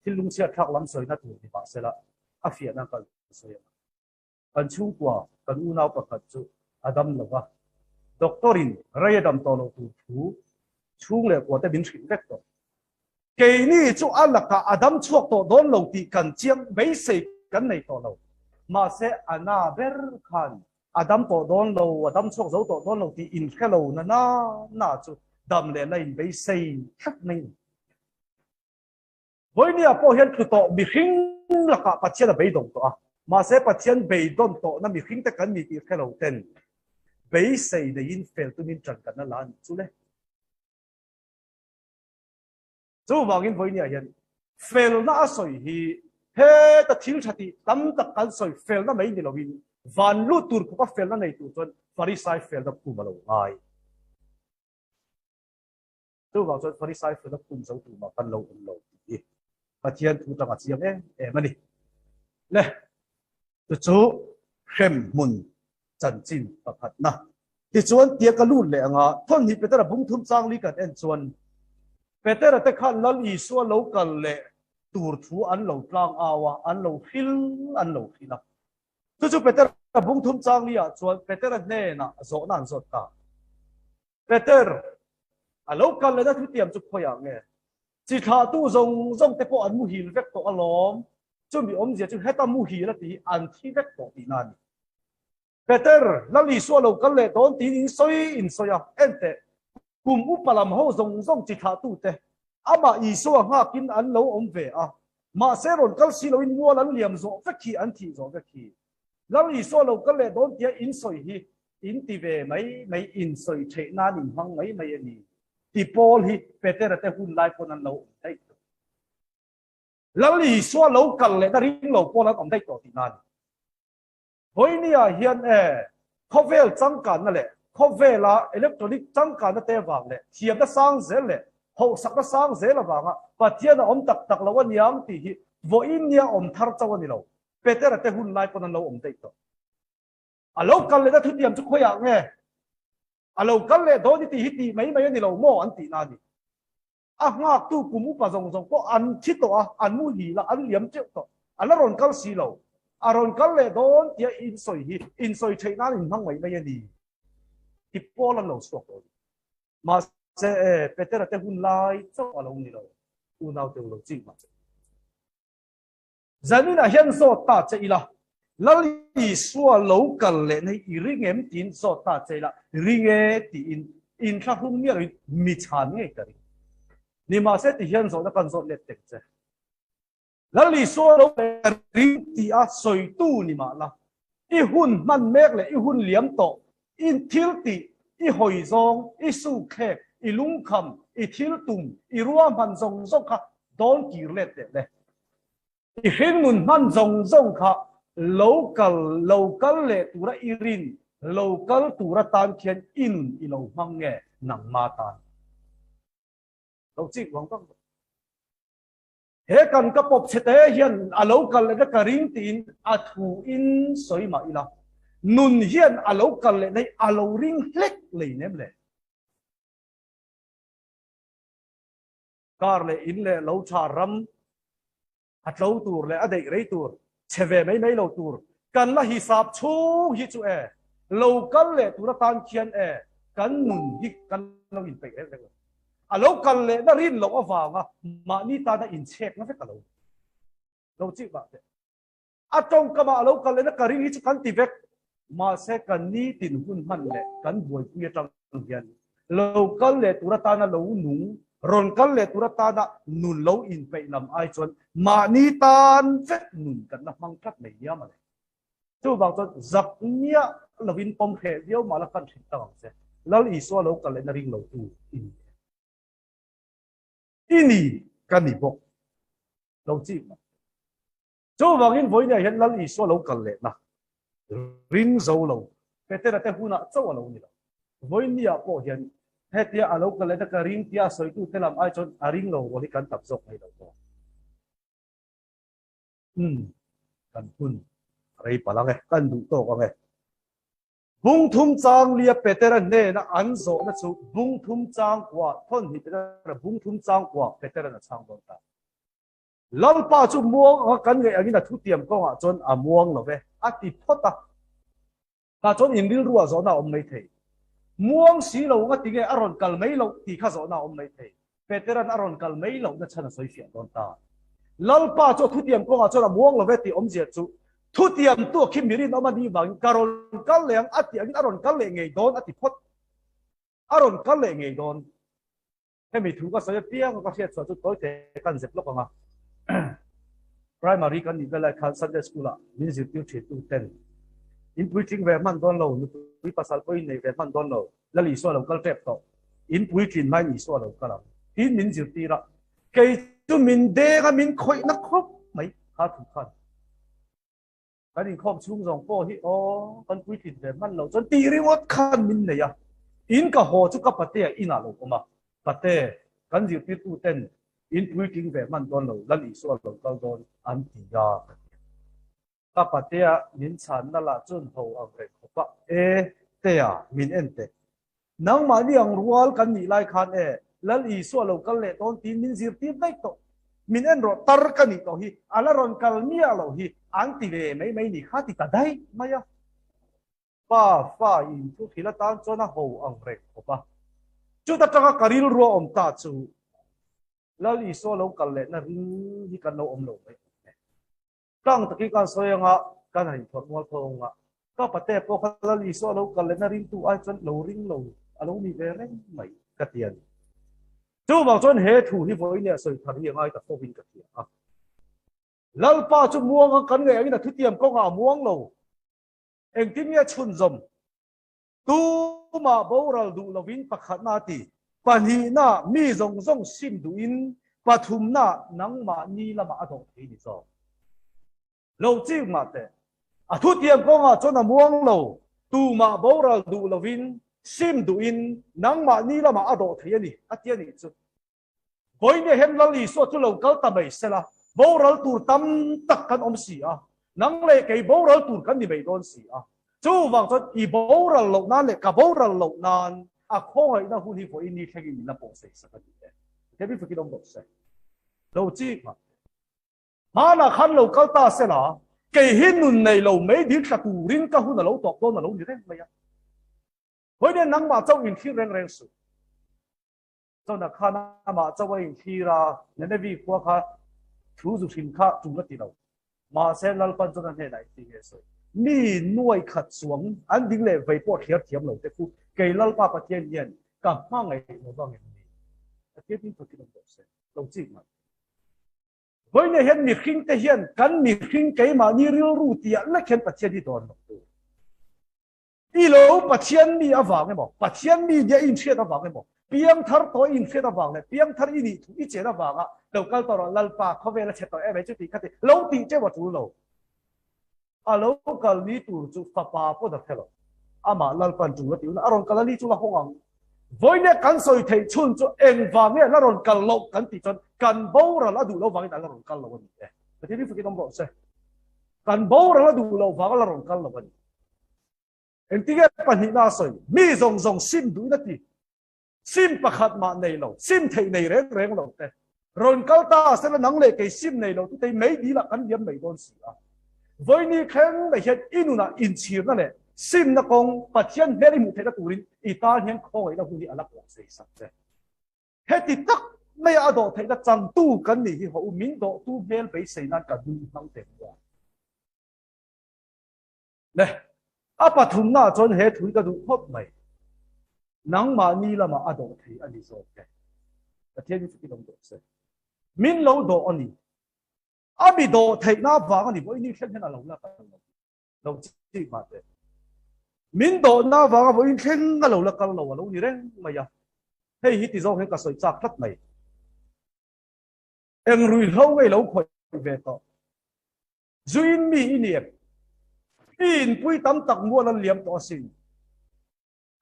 til lung sia thak lam soi na tu ti ba sela a fia na kal soi kan chung kwa kan u nau pakhat chu adam lova doctorin rayadam to lo tu thu chung le ko te bin thrin vek to ke ni chu alaka adam chuak to don lo ti kan chiang bei sei kan nei to lo ma se ana ber khan adam to don lo adam chuak zo to don lo ti in khelo na chu đam lệ lên bị xây khắc mình với nia po hiền tu to bị khinh là cả bắt chân là bị động to mà sẽ bắt chân bị động to nó bị khinh tất cả bị cái đầu tiên bị xây để in fail tu min trần cả nó là chú đấy chú vào in với nia hiền fail nó soi hi he ta thiếu chặt thì tấm tất cả soi fail nó mấy điều win van lu tur có fail nó này tu chân Pharisai fail nó cũng mà lâu ai tôi vào cho Pharisai phải nó cùng dấu từ mà phân lâu đi và thiên thu trong chiếm em đi nè tôi chú khem mun chân chín và phật na thì chuan tiệc cái lùn lệ ngà thôn thì Peter là bung thum sang lý cả en chuan Peter là tất cả lal ý xua lâu cần lệ tour thu ăn lâu trang awa ăn lâu khil tôi chú Peter là bung thum sang lý à chuan Peter là nè na zỗ nan zỗ cả Peter alo kan le da thu tiam chu khoya nge chi tha tu zong te po an mu hil vek to alom chu mi om je chu heta mu hi la ti an thi vek to ti nan Peter la li so lo kan le don ti in soi a ente kum u palam ho zong chi tha tu te ama i so ha kin an lo om ve a ma se ron kal si lo in mo lan liam zo vek ki an thi zo vek ki la li so lo kan le don ti in soi hi in ti ve mai in soi che na nin hang mai ani thì Paul hi Peter te hun lai con an lo dai lali so lo kal le da ring lo Paul an om dai to ti nan hoi ni a hian khovel chang kan na le khovela electronic chang kan na te wang le thiam da sang zel le ho sak da sang zel la wanga pathian om tak lo wan yang ti hi vo in nia om thar chaw ni lo Peter te hun lai con an lo om dai to a lo kal le da thu tiam chu khoya nge alo kan le do ni ti hiti mai ni lo mo an ti na ni a nga tu kumu pa zong ko an thi to an mu hi la an liam che to an la ron kal si lo a ron kal le don tia in soi che na in hang mai ni ti po la lo so ko ma se Peter te hun lai cho alo ni lo u nau te lo chi ma zanina hian so ta che ila lali xua lâu cần lệ này ring em tin so ta chơi là ring ti in khắc hung nghĩa rồi mi chán nghe cái ni mà sẽ ti hiện so đã cần so lệ tệ chứ lali xua lâu ring ti a soi tu ni mà là i hun man mek lệ i hun liam to in thiếu ti i hồi zong i su khe i lung kham i thiếu tum i ruam man zong zong kha don ki lệ tệ lệ i hin mun man zong kha local le tura irin local tura tan khian in ilo mang nge nang ma tan lo chi wang ka he kan ka pop chete hian a local le ka ring tin a thu in soi ma ila nun hian a local le nei a lo ring hlek le nem le kar le in le lo cha ram at lo tur le a dei rei tur cheve mấy lâu tour กันละฮิสับชูฮิจูโลกันเล่ตุระตานเขียนกันนุนฮิกันเราอินไปเลยโลกันเล่น่ารินโลว่าฟังมานี่ตาน่าอินเช็คนะเฟกันเราจีบแบบจงกมาโลกันเล่น่าการินฮิจูกันติเวกมาเสกันนี่ตินหุ่นมันเล่กันบวยคุยจังเฮียนโลกันเล่ตุระตาน่าโลหนุ่งรอนกันเล่ตุระตาน่านุนโลอินไปลำไอจนมานี่ตานเฟกนุนกันนะมังคัดไม่ยามาเลยจู่บางจนจับเนี้ยเราวินปมเหตุเดียวมาละกันถิดต่างเสียแล้วอีส่วนโลกันเล่น่าริงโลตูอินี่กันนี่บอกเราจีบจู่บางอินวันนี้เห็นแล้วอีส่วนโลกันเล่นะริงโซโลเป็นแต่ละแต่หุ่นอ่ะเจ้าโลนี่ละวันนี้อ่ะพอเห็นเหตุที่โลกันเล่น่าริงที่อาศัยตู้เทลามไอจนอาริงโลวันนี้กันตับซกให้เราบอกกันหุ่นอะไรปะล่ะไงกันดูโตกันไงบุ้งทุ่มจางเลียเป็ดแต่เนี่ยนะอันโซนะชูบุ้งทุ่มจางกว่าทนหิเป็ดแต่บุ้งทุ่มจางกว่าเป็ดแต่นะช่างโดนตาลัลป้าจูม่วงกันไงอันนี้นะทุเตียมก็อ่ะจนม่วงเลยติดพอดแต่จนอินดิลรัวโซน่าอมไม่เทม่วงสีเราก็ติงไงอารอนกัลไม่เราตีข้าโซน่าอมไม่เทเป็ดแต่อารอนกัลไม่เรานะฉันสวยเสียโดนตาลัลป้าจูทุเตียมก็อ่ะจนม่วงเลยตีอมเสียจูทุเตียมตัวคิมมิรินออกมาดีบางการอนกัลเลงอันนี้อารอนกัลเลงไงโดนติดพอดอารอนกัลเลงไงโดนให้ไม่ถูกก็เสียเตี้ยก็เสียส่วนจุดโตเตกันเสร็จแล้วก็มา primary กันนี่เวลาคัน Sunday school อ่ะมินสิติวเทนอินพุยทิ้งเวมันโดนเราวิปัสสนาไปในเวมันโดนเราแล้วอีส่วนเราก็เจ็บต่ออินพุยทิ้งไม่อีส่วนเราก็เราที่มินสิตีละเกี่ยจุมินเดก็มินคอยนักครบไหมหาถูกขันกันอินครอบชุ่มสองโป้ที่กันพุยทิ้งเวมันเราจนตีเรียกว่าขันมินเลยอ่ะอินก็หัวจุกกับปะเตะอินาเราก็มาปะเตะกันสิติวเทนอินพุยทิ้งเวมันโดนเราแล้วอีส่วนเราก็โดนอันตียาก็ปะเตะมินฉันนั่นละจนหัวอังเกฤษเขาปะเตะมินเอ็นเตนังมาเรียงรัวกันนี่ไล่คันแล้วอีส่วนเราก็เลยตอนที่มินสิติได้ต่อมินเอ็นรอตร์กันนี่ต่อฮีอะไรรอนกัลเมียเราฮีอันตีเวไม่นี่ข้าติดได้ไหมอ่ะป้าฟ้าอินทุกทีละตานจนหัวอังเกฤษเขาปะจุดตั้งการิลรัวอมตาจูแล้วอีส่วนเราก็เลยนั่นที่กันเราอมลงไปตั้งตะกี้การสวยงะการให้ถอดมัวทองอ่ะก็ปะเตะพวกเราอีส่วนเราก็เลยนั่นริงตัวไอ้จนเราริงเราเรามีเรื่องไม่กระเทียนจู่บางจนเหตุที่พวกนี้สวยทันยังไงแต่พวกวินกระเทียนอ่ะแล้วป้าจุม่วงกันไงอันนี้ทุเตียมก็งาม่วงเราเองที่เนี่ยชุนจมตัวมาบ่เราดูเราวินประคัดนาทีปัญหาหน้ามีทรงซิมดูอินปฐุมหน้านังมานี่ละมาตรงที่นี่ซอเราจีบมาแต่ทุเทียมก็มาจนม่วงเราตัวมาบ่เราดูเราวินซิมดูอินนังมานี่ละมาตรงที่นี่ที่นี่จุดพอเนี่ยเห็นเราอีส่วนที่เราเกิดทำไมเสละบ่เราตัวตั้มตักกันอมสีนังเลยไก่บ่เราตัวกันนี่ไม่โดนสีจู่บางจนอีบ่เราหลงนั่นเลยกับบ่เราหลงนั่นข้อให้น่าหุ่นที่พออินนี่แค่กินน่าปองเสียสักนิดเดียวแค่พี่ฝึกกินองบอกเสียเราจีบมาหน้าขันเราเก้าตาเสียละเกี่ยหินนุ่นในเราไม่ดีสักตัวริ้นก็หุ่นเราตกต้นเราอยู่ได้ไหมอ่ะเพราะเนี่ยนังมาเจ้าอินที่แรงสุดเจ้าหน้าข้าน้ามาเจ้าอินที่ละเนี่ยในวิกว่าข้าชูจุดสินค้าจุงกติเรามาเส้นลัลปันจนนั้นไหนที่เงี้ยสุดมีหน่วยขัดสวงอันดิ้งเลยไปปวดเทียมเราแต่กูเกี่ยลัลป้าปะเทียนเย็นกับห้างไงเราบ้างอย่างนี้เกี่ยที่ฝึกกินองบอกเสียเราจีบมันเพราะเนี่ยเห็นมีขิงแต่เห็นกันมีขิงเกี่ยมานี่เรื่องรู้ที่และเห็นปะเทียนที่โดนหมดตัวอีโลปะเทียนมีอวังไงบอกปะเทียนมีเดียอินเชียดอวังไงบอกเพียงทัดตัวอินเชียดอวังเลยเพียงทัดอินี่อีเจดอวังเราก็ตลอดลัลป้าเขาเวลาเช็ดตัวไอ้จุดที่คัดเราตีเจ้าวัตถุเราเราก็นี่ตัวจุดฟ้าพอดักเทลมาลัลปันจุดที่นั่นอารมณ์กันนี่จุดละห้องวันนี้กันสอยเทชุนจุดเอ็นวางเนี่ยแล้วรอนกันลบกันติดจนกันบ่าวเราดูเราวางเนี่ยแล้วรอนกันลบวันนี้แต่ที่นี่ฝึกต้องบอกเสียกันบ่าวเราดูเราวางแล้วรอนกันลบวันนี้เอ็นที่แกปัญหาหน้าสอยมีทรงซิมดูนั่นทีซิมประคัดมาในเราซิมเทในแรงเราแต่รอนกันตาเสร็จแล้วนังเล็กไอ้ซิมในเราที่ไม่ดีละกันยังไม่โดนเสีย với ni khen là hiện inuna in chìm na lệ sim na công bắt chân về đi một thế là turin ita hiện khôi là huni alak lạc say sắc thế hết thì tắc mấy ở đó thấy là chẳng tu cần gì họ min đó tu về bị say nan cả huni mang tiền qua này apa thùng na chọn hết thùng cái đủ hấp mày nắng mà ni là mà ở đó thấy anh đi rồi cái thiên nhiên cái đồng độ sẽ min lâu đó anh đi abi đó thấy na vàng anh đi với ni khen là lâu là lâu chỉ mà thế min đó na vàng với khen là lâu là cái lâu như thế mà ya hay hít thì do cái sợi chạc lắc này em rùi lâu cái lâu khỏi về đó duyên mi niệm in quy tâm tắc mua là liềm to xin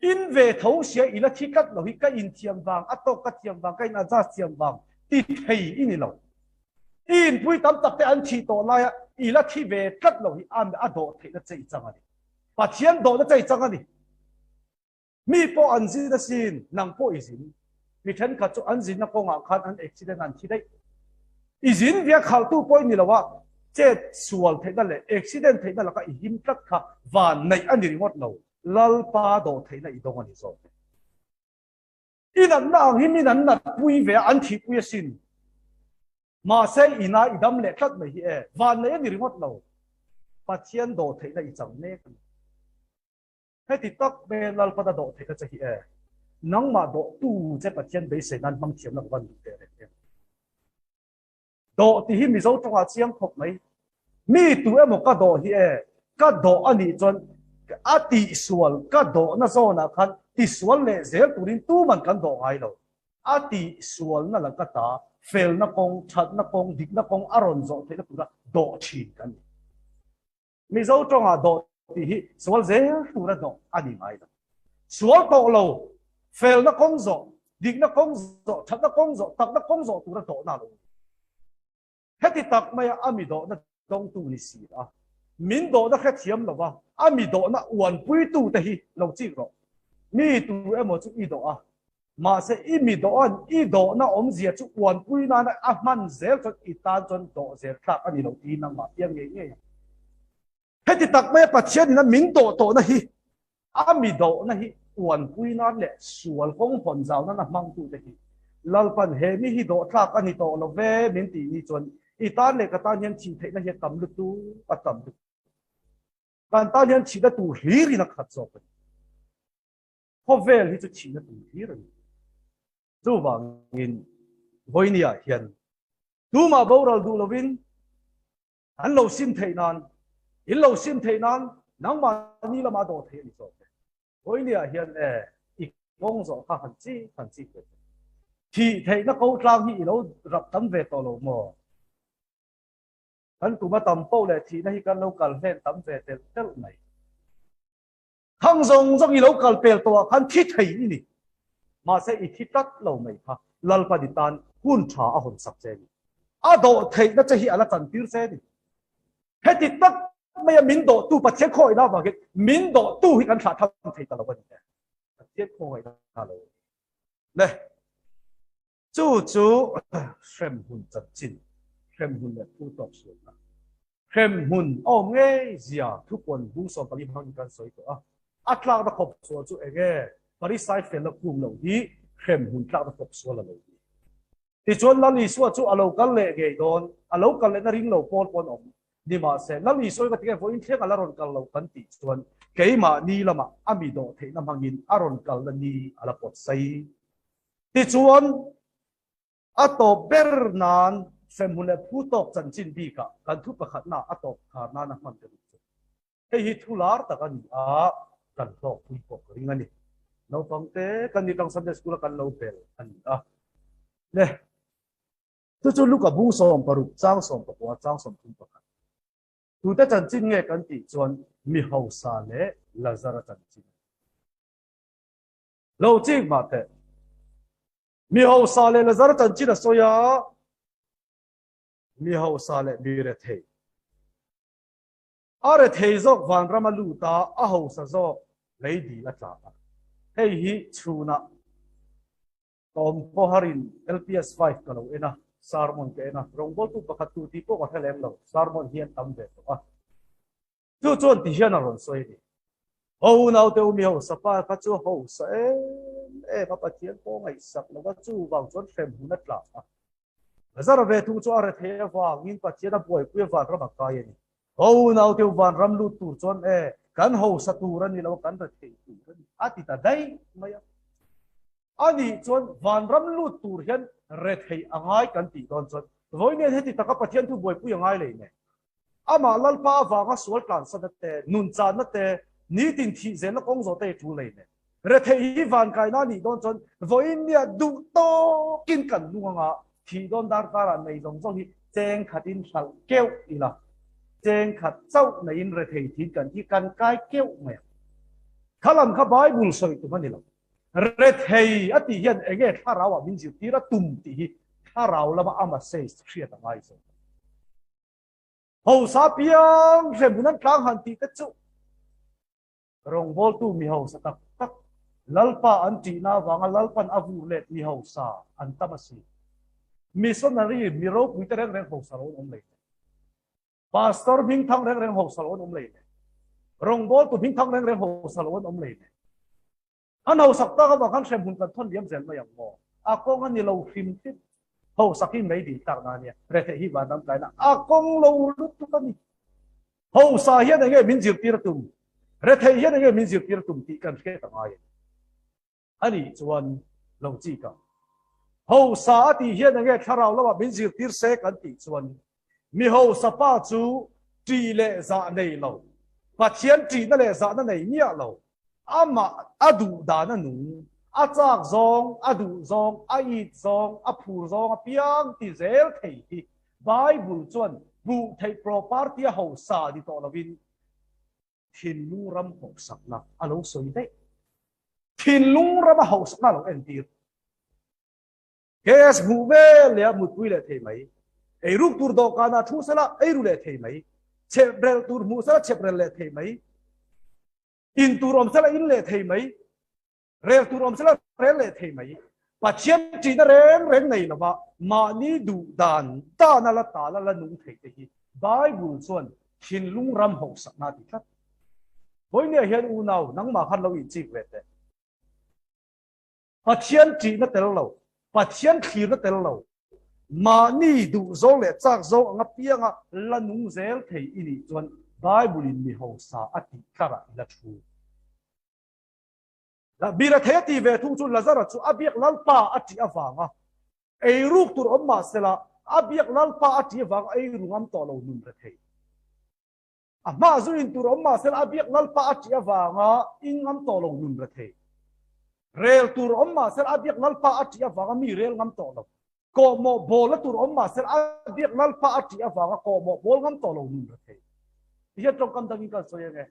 in về thấu xia ý là khi cắt lâu cái in tiêm vàng ắt to cắt tiêm vàng cái na ra tiêm vàng thì thầy in lâu in quy tâm tắc cái anh chỉ to lại ý là khi về cắt lâu anh đã đổ thầy nó chạy chẳng anh把钱đổ nó chạy chẳng anh mi po anh gì đó xin nàng po ý xin mi thân cả chỗ anh gì nó có ngã khăn anh accident anh chỉ đấy ý xin việc khảo tu point như là what chết sual thấy đó là accident thấy đó là cái hiểm tất cả và này anh đi ngót lâu lal pa đổ thấy là ý đồ anh rồi in anh nàng hiểm in anh nát vui về anh chỉ vui xin mà sẽ ina idam lệ cắt này hè và này anh đi ngót lâu把钱đổ thấy là ý chẳng nè hết thì tắc về lal pa đổ thấy cái gì hè nắng mà độ tu sẽ bắt chân bị sấy nan mang chiếm là vấn đề đấy độ thì hiểm dấu trong chiếm học mấy mi tu em một cái độ hi cái độ anh đi chọn à tỷ sual cái độ nó do na khăn tỷ sual lệ dễ tu đến tu mình cần độ hay đâu à tỷ sual nó là cái ta fail nó công chặt nó công địch nó công aron rồi thế nó cũng là độ chỉ cần mi dấu trong độ thì hi sual dễ tu ra độ anh đi mai đâu sual độ lâu fail nó công rồi địch nó công rồi chặt nó công rồi tắc nó công rồi tu ra độ nào đâu hết thì tắc mày ami độ nó đông tu ni si à min độ nó khét thiam lo wa ami độ nó uẩn pui tu te hi lo chi ro mi tu em mo chu i độ à mà sẽ i mi độ an i độ nó om zia chu uẩn pui na na a man zel cho i ta chon độ zel tak ani lo ti na ma tiang nge nge hết thì tắc mày pat chen na min độ nó hi ami độ nó hi uẩn pui na le sual phong phon zau na mang tu te hi lal pan he mi hi độ tak ani to lo ve min ti ni chon itan le kata nyen chi thei na he tam lu tu patam tu kan ta nyen chi da tu hiri na khat so pen ho vel hi chu chi na tu hiri chu wang in voinia hian tu ma boral du lovin an lo sim thei nan in lo sim thei nan nang ma ni la ma do thei ni so voinia hian ik mong zo kha han chi thi thei na ko tlang hi lo rap tam ve to lo mo anh cũng bắt tầm bao lệ thì nay cái local lên tấm về tiền rất này khang rong rong local bèo to khăn thiết thấy đi mà sẽ ít thiết tắt lâu mày ha lal pa đi tan hun cha à hun sắp xe à độ thấy nó chỉ hiện là tận tiêu xe đi hết thì tắt bây min độ tu bắt chế khôi đó mà cái min độ tu thì cần phải thằng thấy tao là vấn đề chế khôi đó là này chú xem hun chặt chín xem hun là tu tập xuống xem hun ông nghe gì àทุกคนผู้สอนปริมาณการสอยตัวอัตราตะขบส่วนจู่เองปริสัยเฟลล์กลุ่มเหล่านี้เข้มหุ่นตราตะขบส่วนเหล่านี้ที่ชวนลันลีส่วนจู่อโลกันเล่เกยโดนอโลกันเล่นริงเหล่าปอนปอนอมนี่มาเสลันลีส่วนก็ที่แกพูดอินเทกันละรอนกันเหล่ากันติส่วนเกยมานี่ละมาอามิโดเทน้ำพังยินอารอนกันละนี่อลาปอดไซที่ชวนอัตโตเบอร์นานเฟมุนเลผู้ตกจันจินบีกะกันทุบประคัดหน้าอัตโตขาหน้านักมันจะรู้ไอ้ฮิทุลาร์ตะกันกันโตคุยปกริงันนี่เราฟังเต้กันนี่ต้องสันเดสกุลกันเราเปลอันนี้เนี่ยจู่ๆลูกกับบุ้งสอมปรุจ้างสอมปะกัวจ้างสอมทุนประคัดดูแต่จันจินเงกันติจวนมีเฮาซาเลลาซาร์จันจินเราจริงมาเต้มีเฮาซาเลลาซาร์จันจินอะโซยามีเฮาซาเลมีเรเทอาเรเทจอกวันรามาลูตาอาเฮาซาจอกเลยดีละจ้าเฮ้ยชูนะตอมพอฮาริน LPS 5กันเราเองนะซาร์มอนกันนะรองบอลตุประคัตตุที่พวกเขาเล่นเราซาร์มอนเฮียนตั้มเด็ดตัว chú chuẩn thì hiện là rồi xoay đi hầu nào đều mi hầu sapa phát chú hầu sẽ mà bắt tiền có ngày sắp nó bắt chú vào chuẩn xem hụt nát là giờ là về thu cho ở thế vào nghìn bắt tiền là buổi khuya vào ra bạc cái này hầu nào đều vào ram lu tu chuẩn kan hầu sát tu ra ni lâu kan ra thế tu ra ati ta đây mày ani chuẩn vào ram lu tu hiện re thế angai kan ti don chuẩn với nên thế thì ta có bắt tiền thu buổi khuya ngay lấy này ama lalpa vanga sual kan sa te nun cha na te ni tin thi zen na kong zo te chu le ne re the hi van kai na ni don chon voin nia du to kin kan nu nga thi don dar ka ra nei zong zong hi cheng khatin sal keu ila cheng khat chau nei in re the thi kan hi kan kai keu me khalam kha bible soi tu mani lo re the ati hian enge tharawa min ji tira tum ti hi tharaw lama ama se thria ta ngai so hầu sa piang xem bulan tlang han ti chu rong bol tu mi hầu sa tak tak lalpa an ti na wanga lalpan avu let mi hầu sa an tamasi missionary mi ro pui te reng hầu sa ro om le pastor bing thang reng hầu sa ro om le rong bol tu bing thang reng hầu sa ro om le an hầu sak ta ka ba kan xem bun kan thon liam zen ma yang mo a ko ngan ni lo phim ti hầu sakin mấy đi tạc na nè, rồi thì hi vào năm cái na, công lâu lúc tu cái hầu sa hiện ngay mình diệt tiệt tum, rồi thì hiện ngay mình diệt tiệt tum thì cần cái tầng ai, anh ấy chuẩn lâu chỉ cả, hầu sa thì hiện ngay khai rào là mình diệt tiệt sẽ cần thì chuẩn, mi hầu sa pa chú chỉ lệ dạ này lâu, và chiến chỉ nó lệ dạ nó này nhẹ lâu, ama adu đa nó nung a chak zong a du zong a it zong a phur zong a piang ti zel thei hi bible chuan bu thei property ho sa di to lovin thin lung ram ho sak na a lo soi de thin lung ram ho sak na lo en tir kes bu ve le mu pui le thei mai ei ruk tur do kana thu sala ei ru le thei mai che brel tur mu sala che brel le thei mai in turom sala in le thei mai rel tu rom sala rel le thei mai pa chiam chi na reng nei lo ba ma ni du dan ta na la nung thei te hi bible chuan thin lung ram ho sak na ti khat hoi ne hian u nau nang ma khan lo i chi ve te pa chiam chi na tel lo pa chiam khir na tel lo ma ni du zo le chak zo anga pianga la nung zel thei ini chuan bible in mi ho sa ati kara la thu bira thế thì về thu chu lazara chu abiak lalpa ati awanga ei ruk tur omma sela abiak lalpa ati awanga ei rungam to lo nun re thei ama zu in tur omma sela abiak lalpa ati awanga ingam to lo nun re thei rel tur omma sela abiak lalpa ati awanga mi rel ngam to lo ko mo bol tur omma sela abiak lalpa ati awanga ko mo bol ngam to lo nun re thei hiat trong kam dang ka soye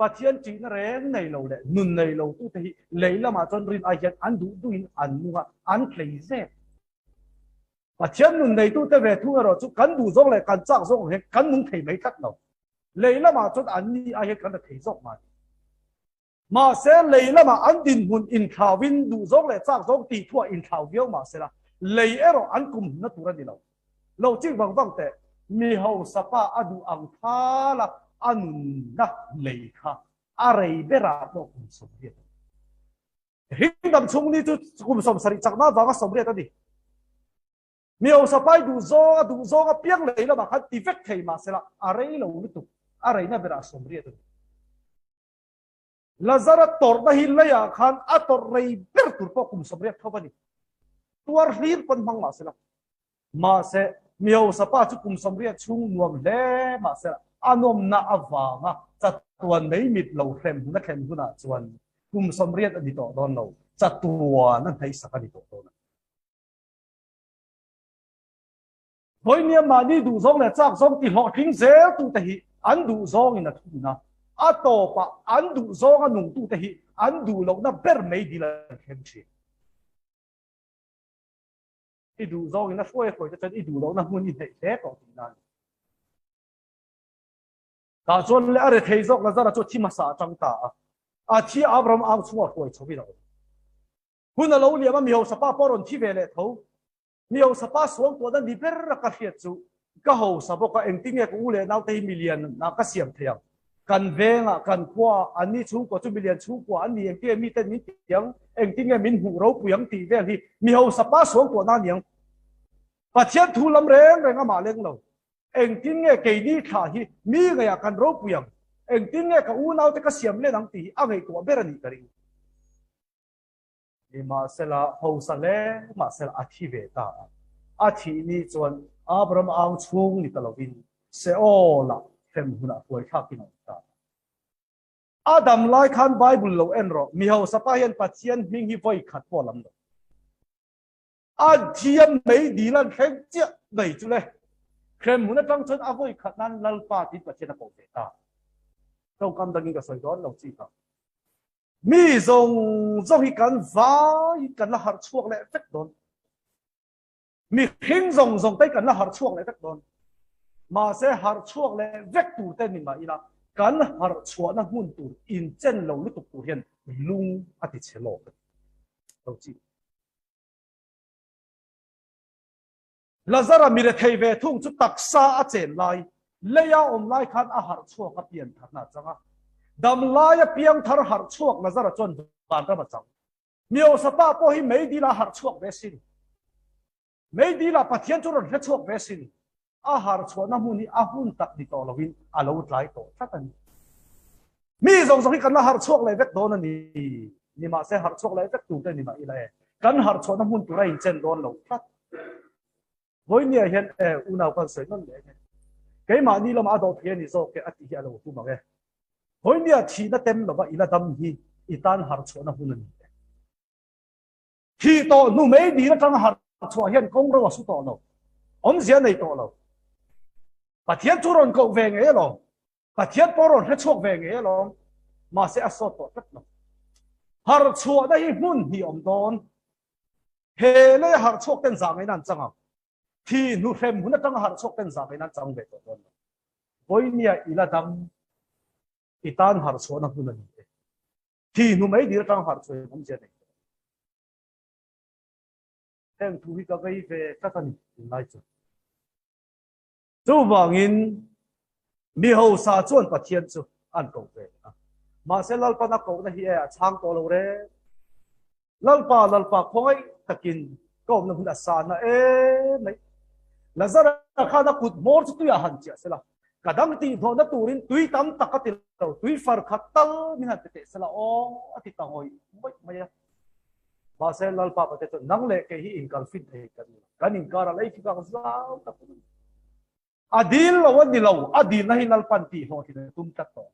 phát triển chỉ nó rèn này lâu đấy nun này lâu tu thì lấy là mà cho rin ai hiện ăn đủ in ăn mua ăn lấy dễ phát triển nun này tu thì về thu rồi chú cắn đủ giống lại cắn chắc giống hết cắn muốn thấy mấy cắt đâu lấy là mà cho ăn đi ai hiện cắn được thấy giống mà sẽ lấy là mà ăn din hun in khảo vin đủ giống lại chắc giống tỷ thua in khảo viêu mà sẽ là lấy rồi ăn cùng nó tu ra đi lâu chỉ văng văng thế mi hậu sapa adu ang tha là anh na lấy kha aray bera to kum somriat hingdam chung ni tu kum som sari chakna wanga somriat ani miao sapai du zo a piang lei la ba khan tifek thei ma sela aray lo ni tu aray na bera somriat lazara tor na hil la ya khan a tor rei ber tur po kum somriat thobani tuar hlir pon mang ma sela ma se miao sapa chu kum somriat chung nuam le ma sela anom na awanga chatuan nei mit lo khem na khem guna chuan kum somriat ani to don lo chatuan an thei sakani to don hoi nia mani du zong le chak zong ti ho thing zel tu te hi an du zong in a thu na a to pa an du zong anung tu te hi an du lo na ber mei di la khem chi i du zong in a foi te chen i du lo na mun ni te to ti na ta chuan le are thei zok la zara chu thi ma sa chang ta a thi abram ang chua khoi chobi lo hun lo liama mi ho sapa poron thi ve le tho mi ho sapa suang to da ni ber ka hiat chu ka ho sabo ka engting e ku le nau te million na ka siam theyang cần về ngã cần qua anh đi chú của chú million chú của anh đi em kia mi tên mi tiếng em tiếng em min hủ râu buyang tì về thì mi hậu sắp ba xuống của na niệm và thiên thu lâm rèn ngã mà lên lâu em tiếng nghe cái đi khả hi mi cái cần râu buyang em tiếng nghe cái u nào thì cái xiêm lên đằng tì anh ấy của bé này cái gì mà sẽ là hậu sa lệ mà sẽ là athi về ta athi ni chuan Abraham ang chung ni talovin se o la hem huna koi kha kin ta Adam lai khan Bible lo enro mi ho sapa hian pathian ming hi voi khat po lam lo a thiam mei di lan khem chia nei chu le khem huna tang chon a voi khat nan lal pa ti pathian a ko ve ta tong kam dang ga soi don lo chi ta mi zong zong hi kan va hi kan la har chuak le tek don mi khing zong zong tay kan la har chuak le tek don mà sẽ har chuak le vek tu te ni ma ila kan har chuak na hun tu in chen lo lu tu tu hian lung ati chelo lo chi lazara mi re thei ve thung chu taksa a chen lai leya om lai khan a har chuak a pian thana changa dam lai a piang thar har chuak lazara chon ban ra ma chang mio sapa po hi mei di la har chuak ve sin mei di la pathian chu ron he chuak ve sin a har chuak na hmun hi a hun tak di to lovin a lo tlai to thatan mi zong zong hi kan la har chuak le vek don ani ni ma se har chuak le vek tu te ni ma ila e kan har chuak na hmun tu ra in chen don lo thlat voi nia hian u nau kan sei non le ke ma ni lo ma do phian ni zo ke ati hi a lo tu ma ge voi nia thi na tem lo ba ila dam hi itan har chuak na hmun ani thi to nu mei di na tang har chuak hian kong ro su to lo om zia nei to lo pathian chu ron ko ve nge lo pathian po ron he chuak ve nge lo ma se aso to tat lo har chuak da hi hmun hi om don he le har chuak ten za ngai nan changa thi nu hem hun tang har chuak ten za ngai nan chang ve to don voi nia ila dam itan har chuak na hun ani thi nu mai di tang har chuak om zia nei em thu hi ka gai ve ta tan lai chu chu wangin mi ho sa chuan pathian chu an ko ve ma se lal pa na ko na hi a chang to lo re lal pa khoi takin ko na hun sa na e nei lazara kha na kut mor chu tu ya han chia se la kadang ti tho na turin tui tam takati lo tui far khat tal min ha te se la o ati tangoi moi mai ma se lal pa te chu nang le ke hi in kal fit he kan in kara lai ki ka zau ta adil lo wa dilaw adil na hinal panti ho ti tum tat to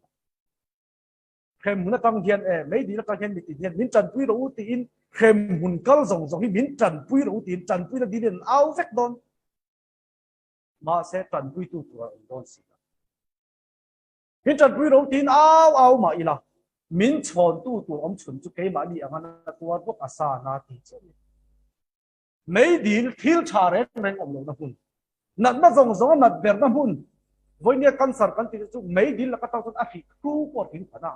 khem na tang hian mấy di la ka hian mi ti hian min chan pui ro ti in khem hun kal zong zong hi min chan pui ro ti chan pui na di den au vek don ma se chan pui tu don si min chan pui ro tin au ma ila min chon tu om chun chu ke ma ni anga na tu wa bok asa na ti chen mấy di thil cha re reng om lo na hun nat na zong zong nat ber na hun voi nia cancer kan ti chu mei dil la ka ta a fi ku po tin phana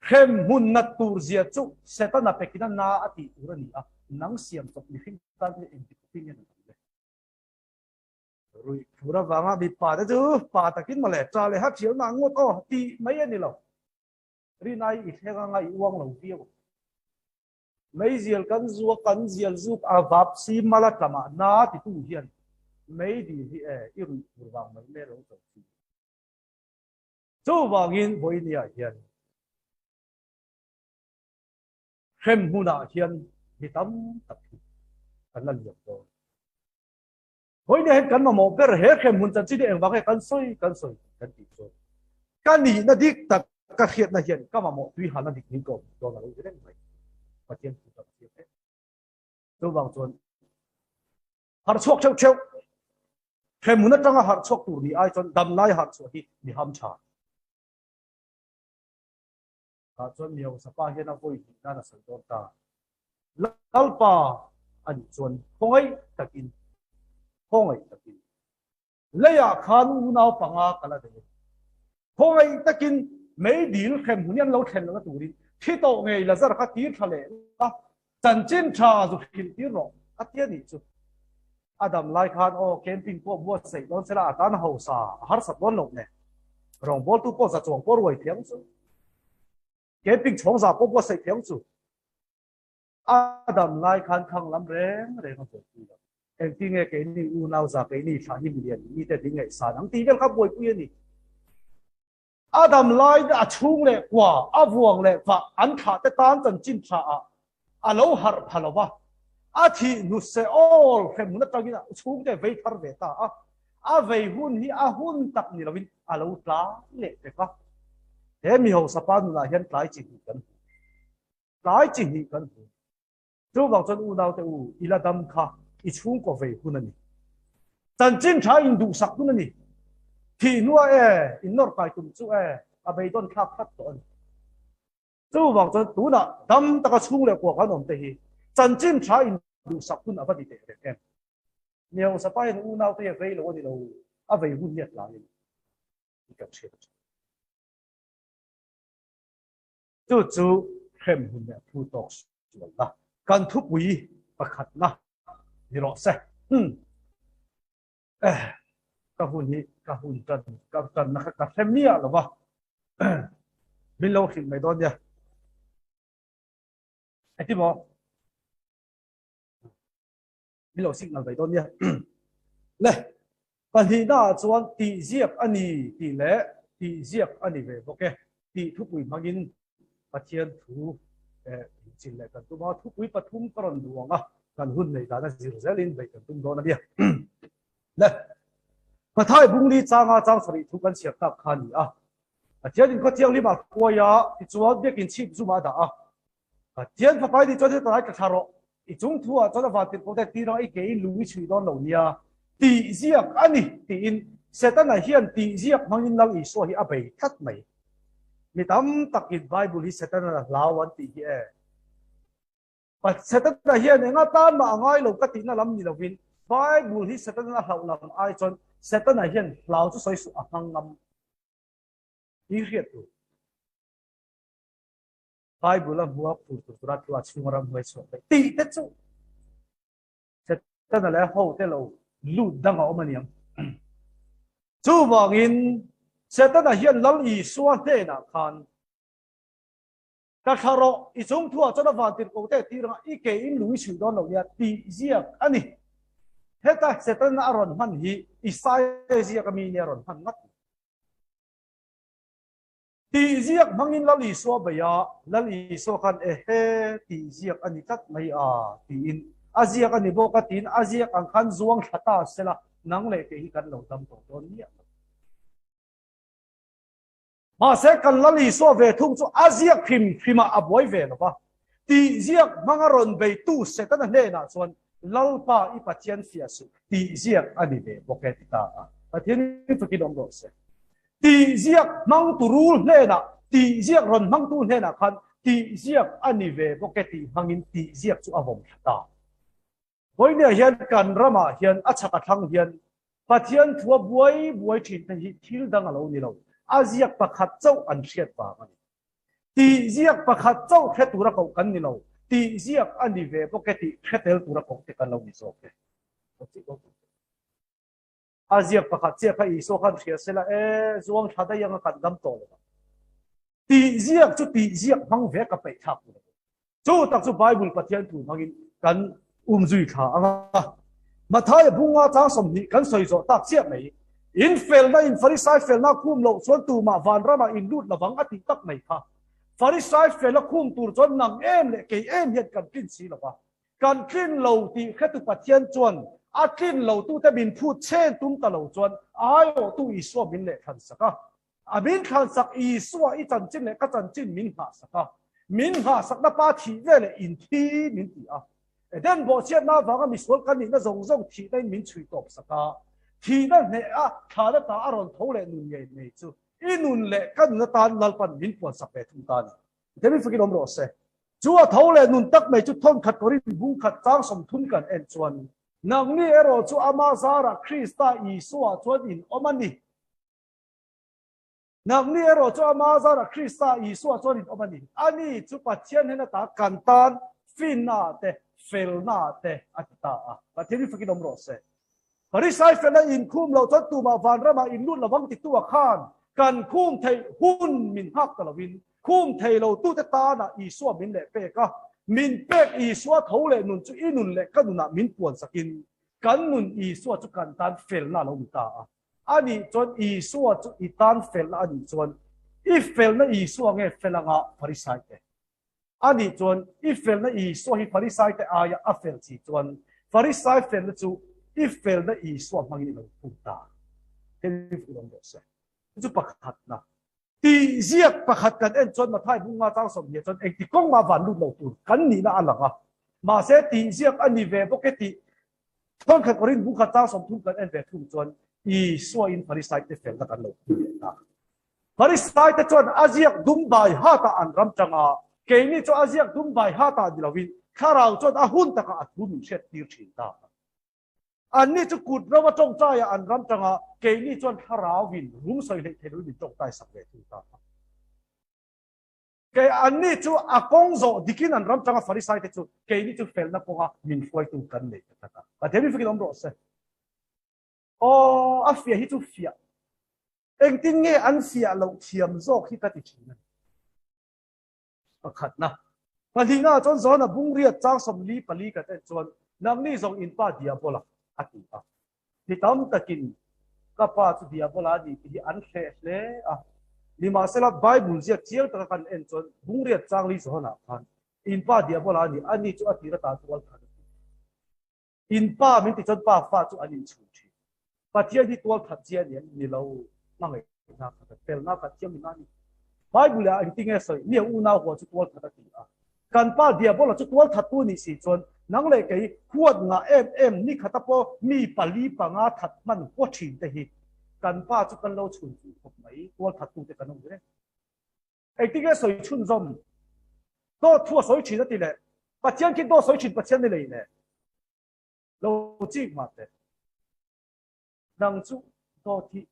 khem hun nat tur zia chu seta na pekina na ati urani a nang siam chok ni hin tan ni en ti opinion le rui pura wanga bi pa da chu pa takin male cha le ha chiu na ngot o ti mai ani lo ri nai i thega ngai uang lo ti mấy dial kan zial zu a vap si mala tama na ti tu hian mấy đi thì yêu vàng mấy mẹ lâu rồi châu vàng in với nia hiền khem huna hiền thì tắm tập cần lần được rồi với nia cần mà một cái hết khem hun chân chỉ để vàng cái cần soi cần tị rồi cần nhỉ nó đi tập các hiện là hiền các mà một tuy hắn là đi những cầu đó là cái đấy vậy và tiền tập hiện đấy châu vàng chuẩn hắn suốt treo treo khem mun atanga har chok tu ni ai chon dam lai har chok hi ni ham cha ka chon miao sapa he na voi na na san ton ta lalpa an chon khoi takin leya khan u nau panga kala de khoi takin mei dil khem hunian lo thlen lo tu ri thi to ngei la zar kha ti thale ta chan chin tha zu khil ti ro atia ni chu Adam lai khan o camping po bo sei don sela tan ho sa har sat don lo ne rong bol tu po sa chuang por wai thiang chu ke ping chong sa po po sai thiang chu Adam lai khan thang lam reng reng ko tu en ti nge ke ni u nau za ke ni tha ni lian ni te ding ngai sa nang ti vel kha boi pu ni Adam lai da chung le kwa a vuang le fa an kha te tan chan chin tha a lo har phalowa a thi nu se all khem na tagina chung te ve thar ve ta a ve hun hi a hun tak ni lovin a lo tla le te ka he mi ho sapa nu na hian tlai chi kan chu wang chen u nau te u ila dam kha i chung ko ve hun ani chan chin tha in du sak hun ani thì nuôi in nor kai tum chu a bei don khap khap ton chu wang chen tu na dam ta ka chung le ko ka nom te hi chan chin tha in du sak hun a ba di te em nhiều sa pai u nau te ve lo ni lo a ve hun net la ni ka che chu khem hun ne thu tok la kan thu pui pakhat na ni ro se ka hun tan na ka femia lo ba min lo hin mai don ya ai ti mo min lo signal mai don ya le pan hi na chuan ti ziak ani ti le ti ziak ani ve boke ti thu pui mangin pathian thu chin le kan tu ma thu pui pathum karon duanga kan hun nei da na zir zelin be kan tum do na dia le Pathai bung li changa chang sari thu kan siak tak khani tian in ko tiang li ma ko ya ti chuan bek in chip zuma da tian fa pai di cho ta ka tharo i chung thu a cho da va ti ko te ti ro i ke i lui chui don lo nia ti ziak ani ti in setan a hian ti ziak mangin lau i so hi a bei that mai mi tam tak in bible hi setan a lawan ti hi but setan a hian nga tan ma ngai lo ka ti na lam ni lo win bible hi setan a hlau lam ai chon Satan này hiện lao cho soi sự hăng ngầm ý hiện tu Bible là mua phụ tu ra tu chung ram mới số tí tết số Satan là hậu thế lâu lụt đang ở bên nhang chú vàng in Satan là hiện lăng ý xóa thế nào khan các tharo ý chúng thua cho nó vào tiền cổ thế thì rằng ý kể in lùi chịu đó lâu nha tí giặc anh hết ta Satan là ron han hi Isaiah zia kami ni ron han ngat ti ziak mangin lali so baya lali so khan he ti ziak ani tat mai ti in aziak ani boka tin aziak ang khan zuang thata sela nang le ke hi kan lo dam to don ni ma se kan lali so ve thung chu aziak phima aboi ve lo ba ti ziak mangaron be tu Satan ne na chuan lalpa ipatian fiasu ti ziak ani be boket ta pathian fakin om ro se ti ziak mang turul hle na ti ziak ron mang tu hle na khan ti ziak ani ve boket ti mangin ti ziak chu avom ta boine hian kan rama hian achaka thang hian pathian thua buai thin hi thil dang alo ni lo aziak pakhat chau an hriat pa mani ti ziak pakhat chau khetura ko kan ni lo ti ziak ani ve poketi khetel tura kokte kan lo ni soke aziak pakhat che phai so khan thia sela zuang thada yang kan dam to ti ziak chu ti ziak mang ve ka pe thap chu tak chu bible pathian tu mangin kan zui kha anga mathai bunga cha som ni kan soi zo tak che mai in fel na in farisai fel na kum lo chuan tu ma van rama in lut lawang ati tak mai kha Farisai fel khum tur chon nang em le ke em hian kan kin si lo ba kan kin lo ti khetu pathian chuan a kin lo tu te bin phu chen tum ta lo chuan ai o tu i so bin le khan saka a bin khan sak i so i chan chin le ka chan chin min ha saka min ha sak na pa thi ve le in thi min ti den bo chiat na wanga mi sol kan ni na zong zong thi dai min chui top saka thi na ne tha da ta aron tho le nun ye nei chu inun le kan na tan lalpan min pon sape thum tan demin fakin om ro se chuwa thole nun tak mai chu thon khat korin bung khat chang som thun kan en chuan nang ni ero chu ama zara krista I suwa chuan in omani nang ni ero chu ama zara krista I suwa chuan in omani ani chu pathian hena ta kan tan fin na te fel na te atita pathian fakin om ro se Parisai fela in kum lo chon tu ma van rama in lut lawang ti tu khan กันคุ้มไทยหุ่นมินฮักตลวินคุ้มไทยเราตู้ตานะอีสัวมินเละเปกะมินเปกอีสัวเขาเละนุนจุอีนุนเละก็นุนนะมินปวนสกินกันนุนอีสัวจุกันตันเฟลน่าเรามิตาอันนี้จนอีสัวจุอีตันเฟลอันนี้จนอีเฟลนะอีสัวเงี้ยเฟลงะฟาริสัยเตอันนี้จนอีเฟลนะอีสัวฮิฟาริสัยเตอายะอัฟเฟลจีจนฟาริสัยเฟลนะจูอีเฟลนะอีสัวมังนี่เราพูดตาเห็นฟิลองเดชจุประคัดนะตีเรียกประคัดกันเอ็นจนมาไทยบุ้งมาเจ้าสมเด็จจนเองที่กงมาวันรุ่นเราตูนกันนี่นะอันหลังมาเสตีเรียกอันนี้เวปกติต้องขัดกรินบุ้งข้าเจ้าสมทุนกันเอ็นเวทุ่งจนอีสัวอินฟาริสัยเตเฟลกันเราตูนฟาริสัยเตจนอาเซียดุมบายฮาตาอันรำจังเกนี่จนอาเซียดุมบายฮาตาดิลาวินข้าเราจนอาหุนตะกอัดบุ้งเช็ดตีร์ชินตาอันนี้จะกุดเราว่าจงใจอันรำจังเกนี่จนข้าเราวินรุ่มใส่เหตุเทวินจงใจสักเวทุนตาเกอันนี้จูอากงโซดิกินอันรำจังฟาริสัยเตจูเกนี่จูเฟลนักพงมินฟวยตุกันเลยนะครับแต่เดี๋ยวมีฟิกลมโรสโอ้อาเฟียฮิจูเฟียเองติงเงอันเสียเราเทียมโซคิดกันติชินประคัดนะปฏิน่าจนสอนบุ้งเรียดจ้างสมลีปลีกันแต่จนนังนี่ส่งอินป้าเดียบละอติอ่ะที่ตั้มตะกินก็ป้าสุดียบละดีที่อันเฟสเลยอ่ะนี่มาเสละไบเบิลเสียเจียงตะกันเอ็นจนบุ้งเรียดจ้างลีสอนอ่ะพันอินป้าเดียบละดีอันนี้จุอติระตาตัวขันอินป้ามิติจนป้าฟ้าจุอันนี้ชูชีปัจจัยที่ตัวขัดเจียเนี่ยนี่เรานั่งไงนะแต่เปลน่าขัดเจียมินานี่ไบเบิลอ่ะจริงๆเลยเนี่ยอุณาหัวจุตัวขัดตีอ่ะกันป้าเดียบละจุตัวขัดตัวนี่สิจนนังเลยไอ้ขวดงานี่ขัดปอมีปลีปังอาขัดมันก็ชินแต่ฮิกันป้าจุกันเราชุนจุกไหมตัวขัดตัวแต่กันนู่นเลยไอ้ที่แกสวยชุนจอมตัวทั่วสวยชินนั่นทีเลยปัจจัยคิดตัวสวยชินปัจจัยนี่เลยเนี่ยเราจีบมาแต่ดังจุตัวที่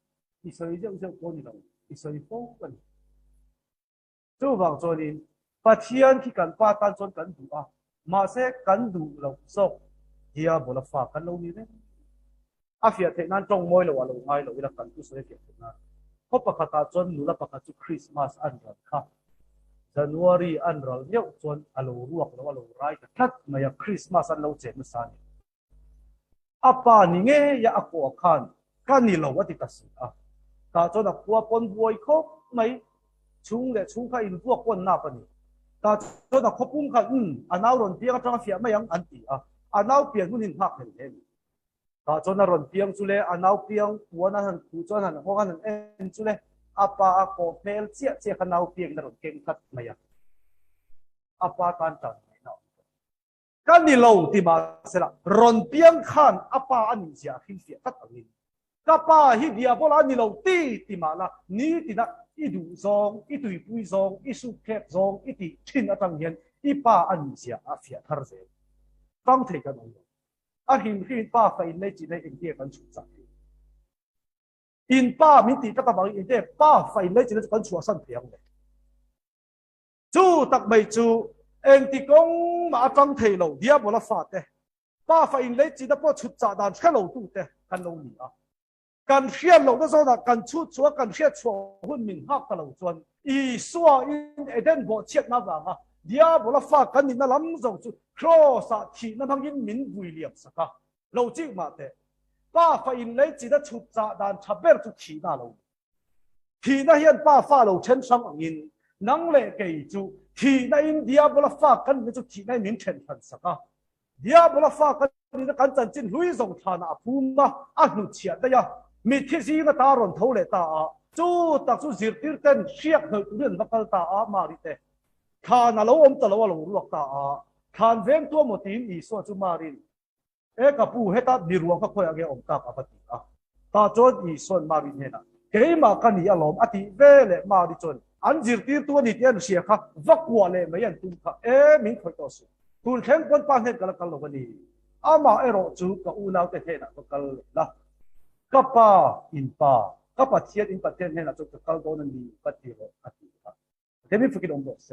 อิสราเอลจะคนนี้เราอิสราเอลพวกกันจู่บางส่วนนี้ปัจจัยที่กันป้าตันจนกันดูมาเสกกันดูเราสกเฮียบุลฟ้ากันเรานี่เนี่ยอาเฟียเทนั้นจงมวยเราว่าเราง่ายเราเวลากันกุศลเกียรตินะเพราะประกาศจนหนูละประกาศจุคริสต์มาสอันรัลค่ะจันวารีอันรัลเนี่ยจนอาลูรวกเราว่าเราไรกันทัดมาอย่างคริสต์มาสอันเราเจ็บมาสานอาปานี่เงี้ยยาอักวขันกันนี่เราว่าติดตัดสินแต่จนอักวปนบวยเขาไม่ชุ่งเลยชุ่งข้าอินพวกคนหน้าปนี่แต่จนเขาปุ่มกันอันเอารอนเพียงจังเสียไม่ยังอันตีอันเอาเพียงนู่นนี่พักเห็นแต่จนรอนเพียงสุเลอันเอาเพียงหัวนั้นผู้จนนั้นหัวนั้นเอ็นสุเลอาปาอาโกเฟลเสียขันเอาเพียงนั่นรอนเก่งขัดไม่ยังอาปาการจัดไม่เอากันนี่เราที่มาเสละรอนเพียงขันอาปาอันนี้เสียขึ้นเสียตัดอันนี้ก็ป้าฮิเดียบลานี่เราตีที่มาละนี่ที่นั่นอีดูซองอีตุยปุยซองอีสุเคซองอีติชินอัตังเย็นอีป้าอันนี้เสียอาเฟียทาร์เซต้องเทกันเอาอาหิมป้าไฟในจีนในอินเดียกันชุดสักอินป้ามิติก็ตะบังอินเดียป้าไฟในจีนกันชัวสันเพียงเลยจู่ตักไม่จู่เองที่กงมาจังเทโลเดียบลาฟาเตป้าไฟในจีนพอชุดจ่าดานแค่เราตู้เตกันเราหนีกันเชียร์เราได้ส่วนกันชุดชัวกันเชียร์ชัวหุ่นมินฮักตลอดส่วนอีสัวอินเอเดนบ่เชียร์น่าบ้างเดียบลาฟากันนี่น่าล้ำส่งจุดครอสที่นั่นพังยินมินวิลเลียมสักเราจริงมาแต่ป้าไฟเลยจีได้ชุดจ่าดานชับเบอร์จุดที่น่าเราที่นั่นเห็นป้าฟ้าเราเช่นซ้ำอินนั่งเล่เกยจุที่นั่นอินเดียบลาฟากันนี่จุดที่นั่นมินเช่นพันสักเดียบลาฟากันนี่กันจันจินลุยส่งฐานะภูมิอันนุเชียได้ยามีที่สิ่งตารอนเท่าเลตาจู่ตักจู่จิตติร์เต้นเชียกเหตุเรื่องนักตามาริเตข้าน่ะเราอมตะเราว่าเราลวกตาข้าเว้นตัวหมดทีอีส่วนจู่มารินกับผู้เหตุดิรวงก็คอยเอาเกี่ยวอมตาปฏิตาจนอีส่วนมารินเนี่ยนะเกี่ยมากันนี่อารมณ์อธิเวเลมาริจนอันจิตติร์ตัวนี้เตียนเชียค่ะวักวัวเลยไม่ยันตุ้มค่ะมิงคอยต่อสู้ตุลเข่งคนปานเห็นกันละกันลงวันนี้มาโรจูกับอูนาวเตเทนะก็กันละกับป้าอินป้ากับป้าเชียร์อินป้าเทนเนี่ยนะจุดกับโดนนี่ปฏิโลอธิครับเดี๋ยวมีฝึกองค์บอกเส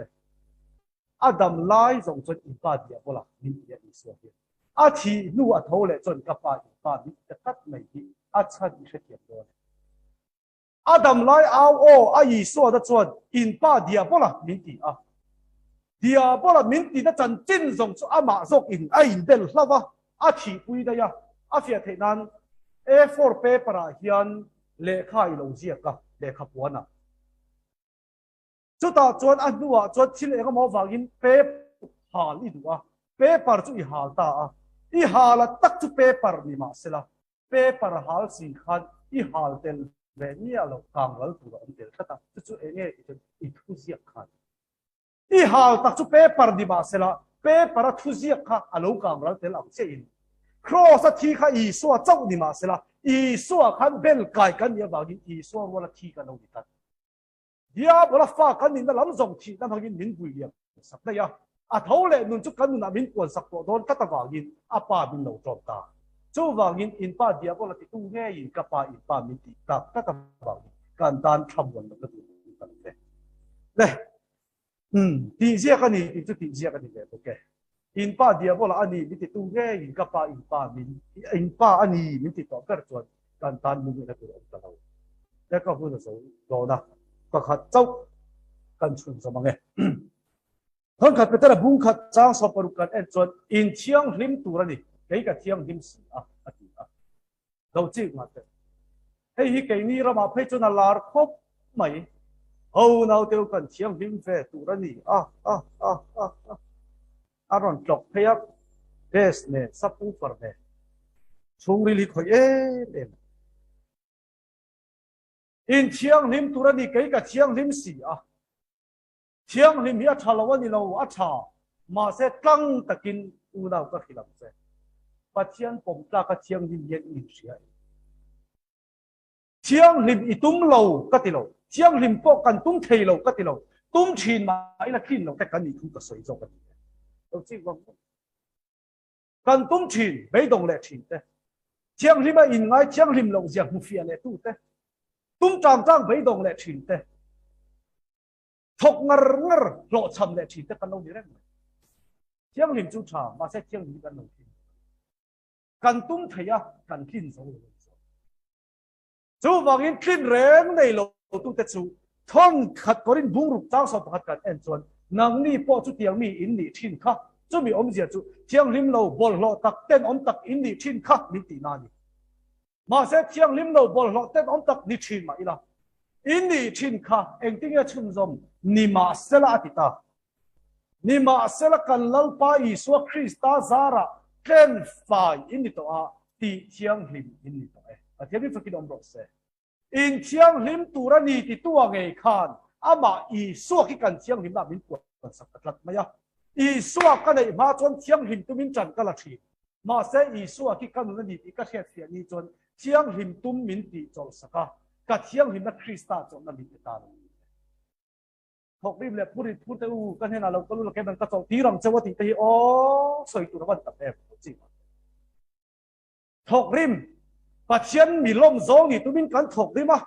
อาดัมไล่ส่งจนอินป้าเดียบละนี่เดียอิสวาเดียอาทีนู่อัทโหเลจนกับป้าอินป้านี่จะตัดไม่ดีอาชันอิเชียร์โดน Adam lai ao o a Isu da chuan in pa diabola minti a diabola minti da chan chin zong chu ama zok in a in bel hlawa a thi pui da ya a fia the nan A4 paper a hian lekha I lo zia ka lekha puana chu ta chuan a nuwa chuan thil eng mo wangin hal I duwa paper chu I hal ta a I hala tak chu paper ni ma sela paper hal sin khan I hal tel về nia lo kang lal tu om tel kata chu enge I thu zia khan I hal tak chu paper di ba sela paper thu zia kha alo kang lal tel am che in cross a thi kha I so chau ni ma sela I so khan bel kai kan ya ba gi I so wala thi kan lo di tat dia bola fa kan ni na lam zong thi na bangin min bui liam sak da ya a thole nun chu kan na min kon sak to don kata ba gin a pa bin lo tom ta chu wangin in pa dia bola ti tu nge in ka pa in pa min ti ta kata ba kan dan tham won na tu kan le ti zia kan ni ti chu ti zia kan ni le okay in pa dia bola ani mi ti tu nge in ka pa in pa min in pa ani min ti to per chuan kan dan mu na tu ta lo le ka hu na so lo na ka khat chau kan chun so mangi thon khat petara bung khat chang so paru kan en chuan in chiang hlim tu ra ni cái cả thiêng him si đầu chi mà thế hey cái ni ra mà phải cho nó lar khop mày hầu nào tiêu cần thiêng him về tụ ra nỉ ron chọc thấy á best nè sắp u phật nè xuống đi khỏi lên in thiêng him tụ ra nỉ cái cả thiêng him si thiêng him hiết thà lâu ni lâu thà mà sẽ căng takin u nào các khi làm sẽ và chiang bom ta ka chiang lim yen in sia chiang lim I tum lo ka ti lo chiang lim po kan tum thei lo ka ti lo tum chin ma ina kin lo ta kan ni thu ka soi zo ka ti lo chi wang kan tum chin bei dong le chin te chiang lim a in ngai chiang lim lo jiang mu fia le tu te tum chang chang bei dong le chin te thok ngar ngar lo cham le chin te kan lo ni reng chiang lim chu cha ma se chiang lim kan lo kan tum thầy à kan kin so chú vang in kin reng nei lo tu te chu thong khat korin bung ruk chang so pakhat kan en chuan nang ni po chu tiang mi in ni thin kha chu mi om zia chu thiang lim lo bol lo tak ten om tak in ni thin kha mi ti na ni ma se thiang lim lo bol lo ten om tak ni thin ma ila in ni thin kha eng ting ya chum zom ni ma sela atita ni ma sela kan lal pa I so Krista zara ken fai in to a ti chiang lim in to a thế biết phải ông bảo sẽ in chiang lim tu ra ni ti tua ngày khan ama I suak ki kan chiang lim na min ko sak tat maya I suak ka nei ma chon chiang lim tu min chan ka la thi ma se I suak ki kan na ni ti ka khet sia ni chon chiang lim tum min ti chol saka ka chiang lim na Krista chon na min ta thok rim le puri pur te u kan hena lo ko lu ke ban ka chong ti rang chawati te o soi tu ban ta em chi thok rim pathian mi lom zo ni tu min kan thok rim a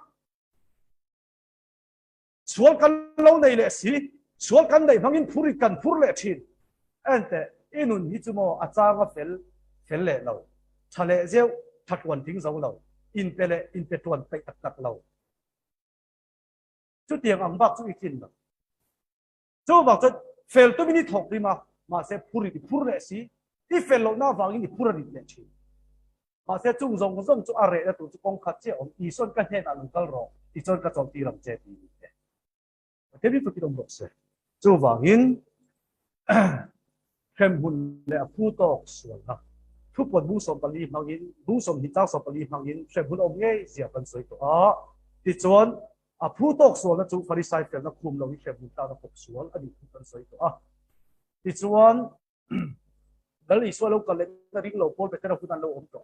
sual kan lo nei le si sual kan nei mangin puri kan pur le thin ente inun hi chumo achanga fel le lo thale zeu thatwan ting zo lo in pe tuan pe tak lo chu tiang ang bak chu ikin lo chú bảo cho fel tôi mình thọc đi mà sẽ pur lệ xí đi fel lâu na vàng đi pur đi lệ chi mà sẽ chung rong chú à rệ tụi chú con khát chế ông ý xuân cái hẹn ăn cái rò ý xuân cái trong tiền làm chế đi thế biết tôi đồng sẽ chú vàng in thêm hun lệ phu tộc xuân ha thu quần bu sòng bali mang in bu sòng hít tao sòng bali mang in thêm hun ông nghe diệt phần suy to thì chuan à phu tộc xuân là chú Pharisai fel nó khum lâu thêm hun tao nó phục xuân anh đi phần suy to thì chuan dal iswa lo kal na ring lo pol petera putan lo om to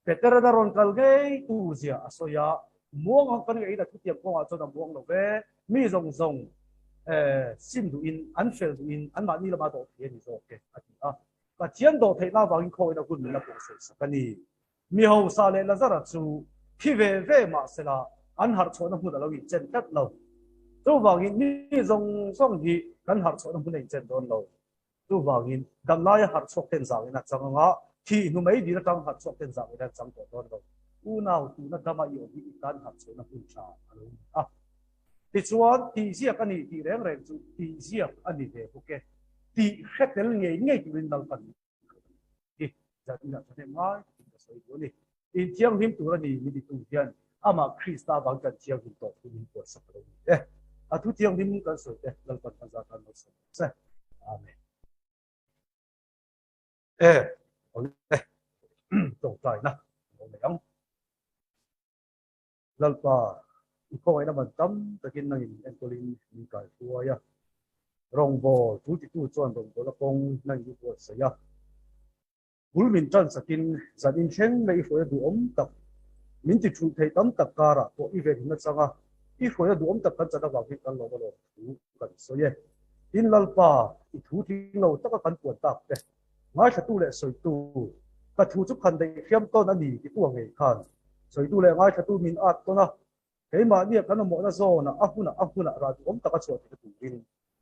petera da ron kal ge tu zia asoya muang ang kan ge da tu tiam ko a cho da muang lo ve mi zong zong sim du in an fel du in an ma ni la ma do ye ni zo ke ka chian do thei na wang ko na kun na ko se sa kani mi ho sa le la zara chu thi ve ve ma se la an har cho na hu da lo wi chen tat lo to wang in mi zong song hi kan har cho na hu nei chen don lo tu wangin dam lai har chok ten zang ina changa thi nu mai di na tang har chok ten zang ina chang ko don do u nào tu na dama yo bi kan hap so na hun cha alo a ti chuan ti ziak ani ti reng reng chu ti ziak ani ve buke ti khetel ngei ngei tuin dal pan ki ja ina thane mai ka soi do ni in chiang him tu ni mi ti tu hian ama krista bang kan chiang him to tu ni ko sa pro a tu chiang him kan so dal pan kan za kan no sa amen tổng tài na một lẻo lần pa iko ai na man tam takin nang encolin ni kai tua rong bo tu ti tu chuan rong bo la kong nang yu ko sa ya bul min chan sakin zadin chen mei fo du om tak min ti thu thei tam tak kara ko i ve na changa i fo du om tak kan chana wa ki kan lo lo tu kan so ye in lalpa i thu ti lo tak kan puan tak te ngai sa tu le soi tu ka thu chu khan dei khiam to na ni ki tu ngai khan soi tu le ngai sa tu min at to na ke ma ni kan mo na zo na ahuna ra tu om tak ka chot ki tu rin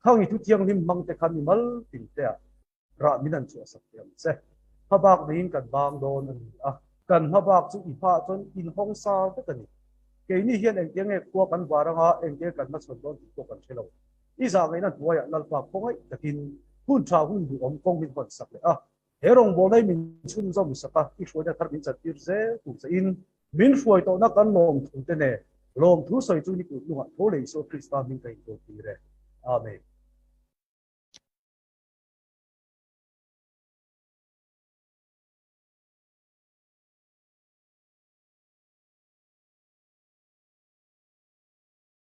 khang i tu tiang nim mang te khan ni mal tin te ra minan chu sak tiam se habak din kan bang don ani kan habak chu i pha chon in hong sa te kan ni ke ni hian eng tiang e ko kan waranga eng te kan ma chon don to kan chelo i za ngai na tuaya lalpa pongai takin hun cha hun du om kong min hon sak le herong bo nei min chun zom saka i shoi na thar min chat tir ze tu se in min shoi to na kan lom thu te ne lom thu soi chu ni ku nu ha tho le so krista min kai to ti re amen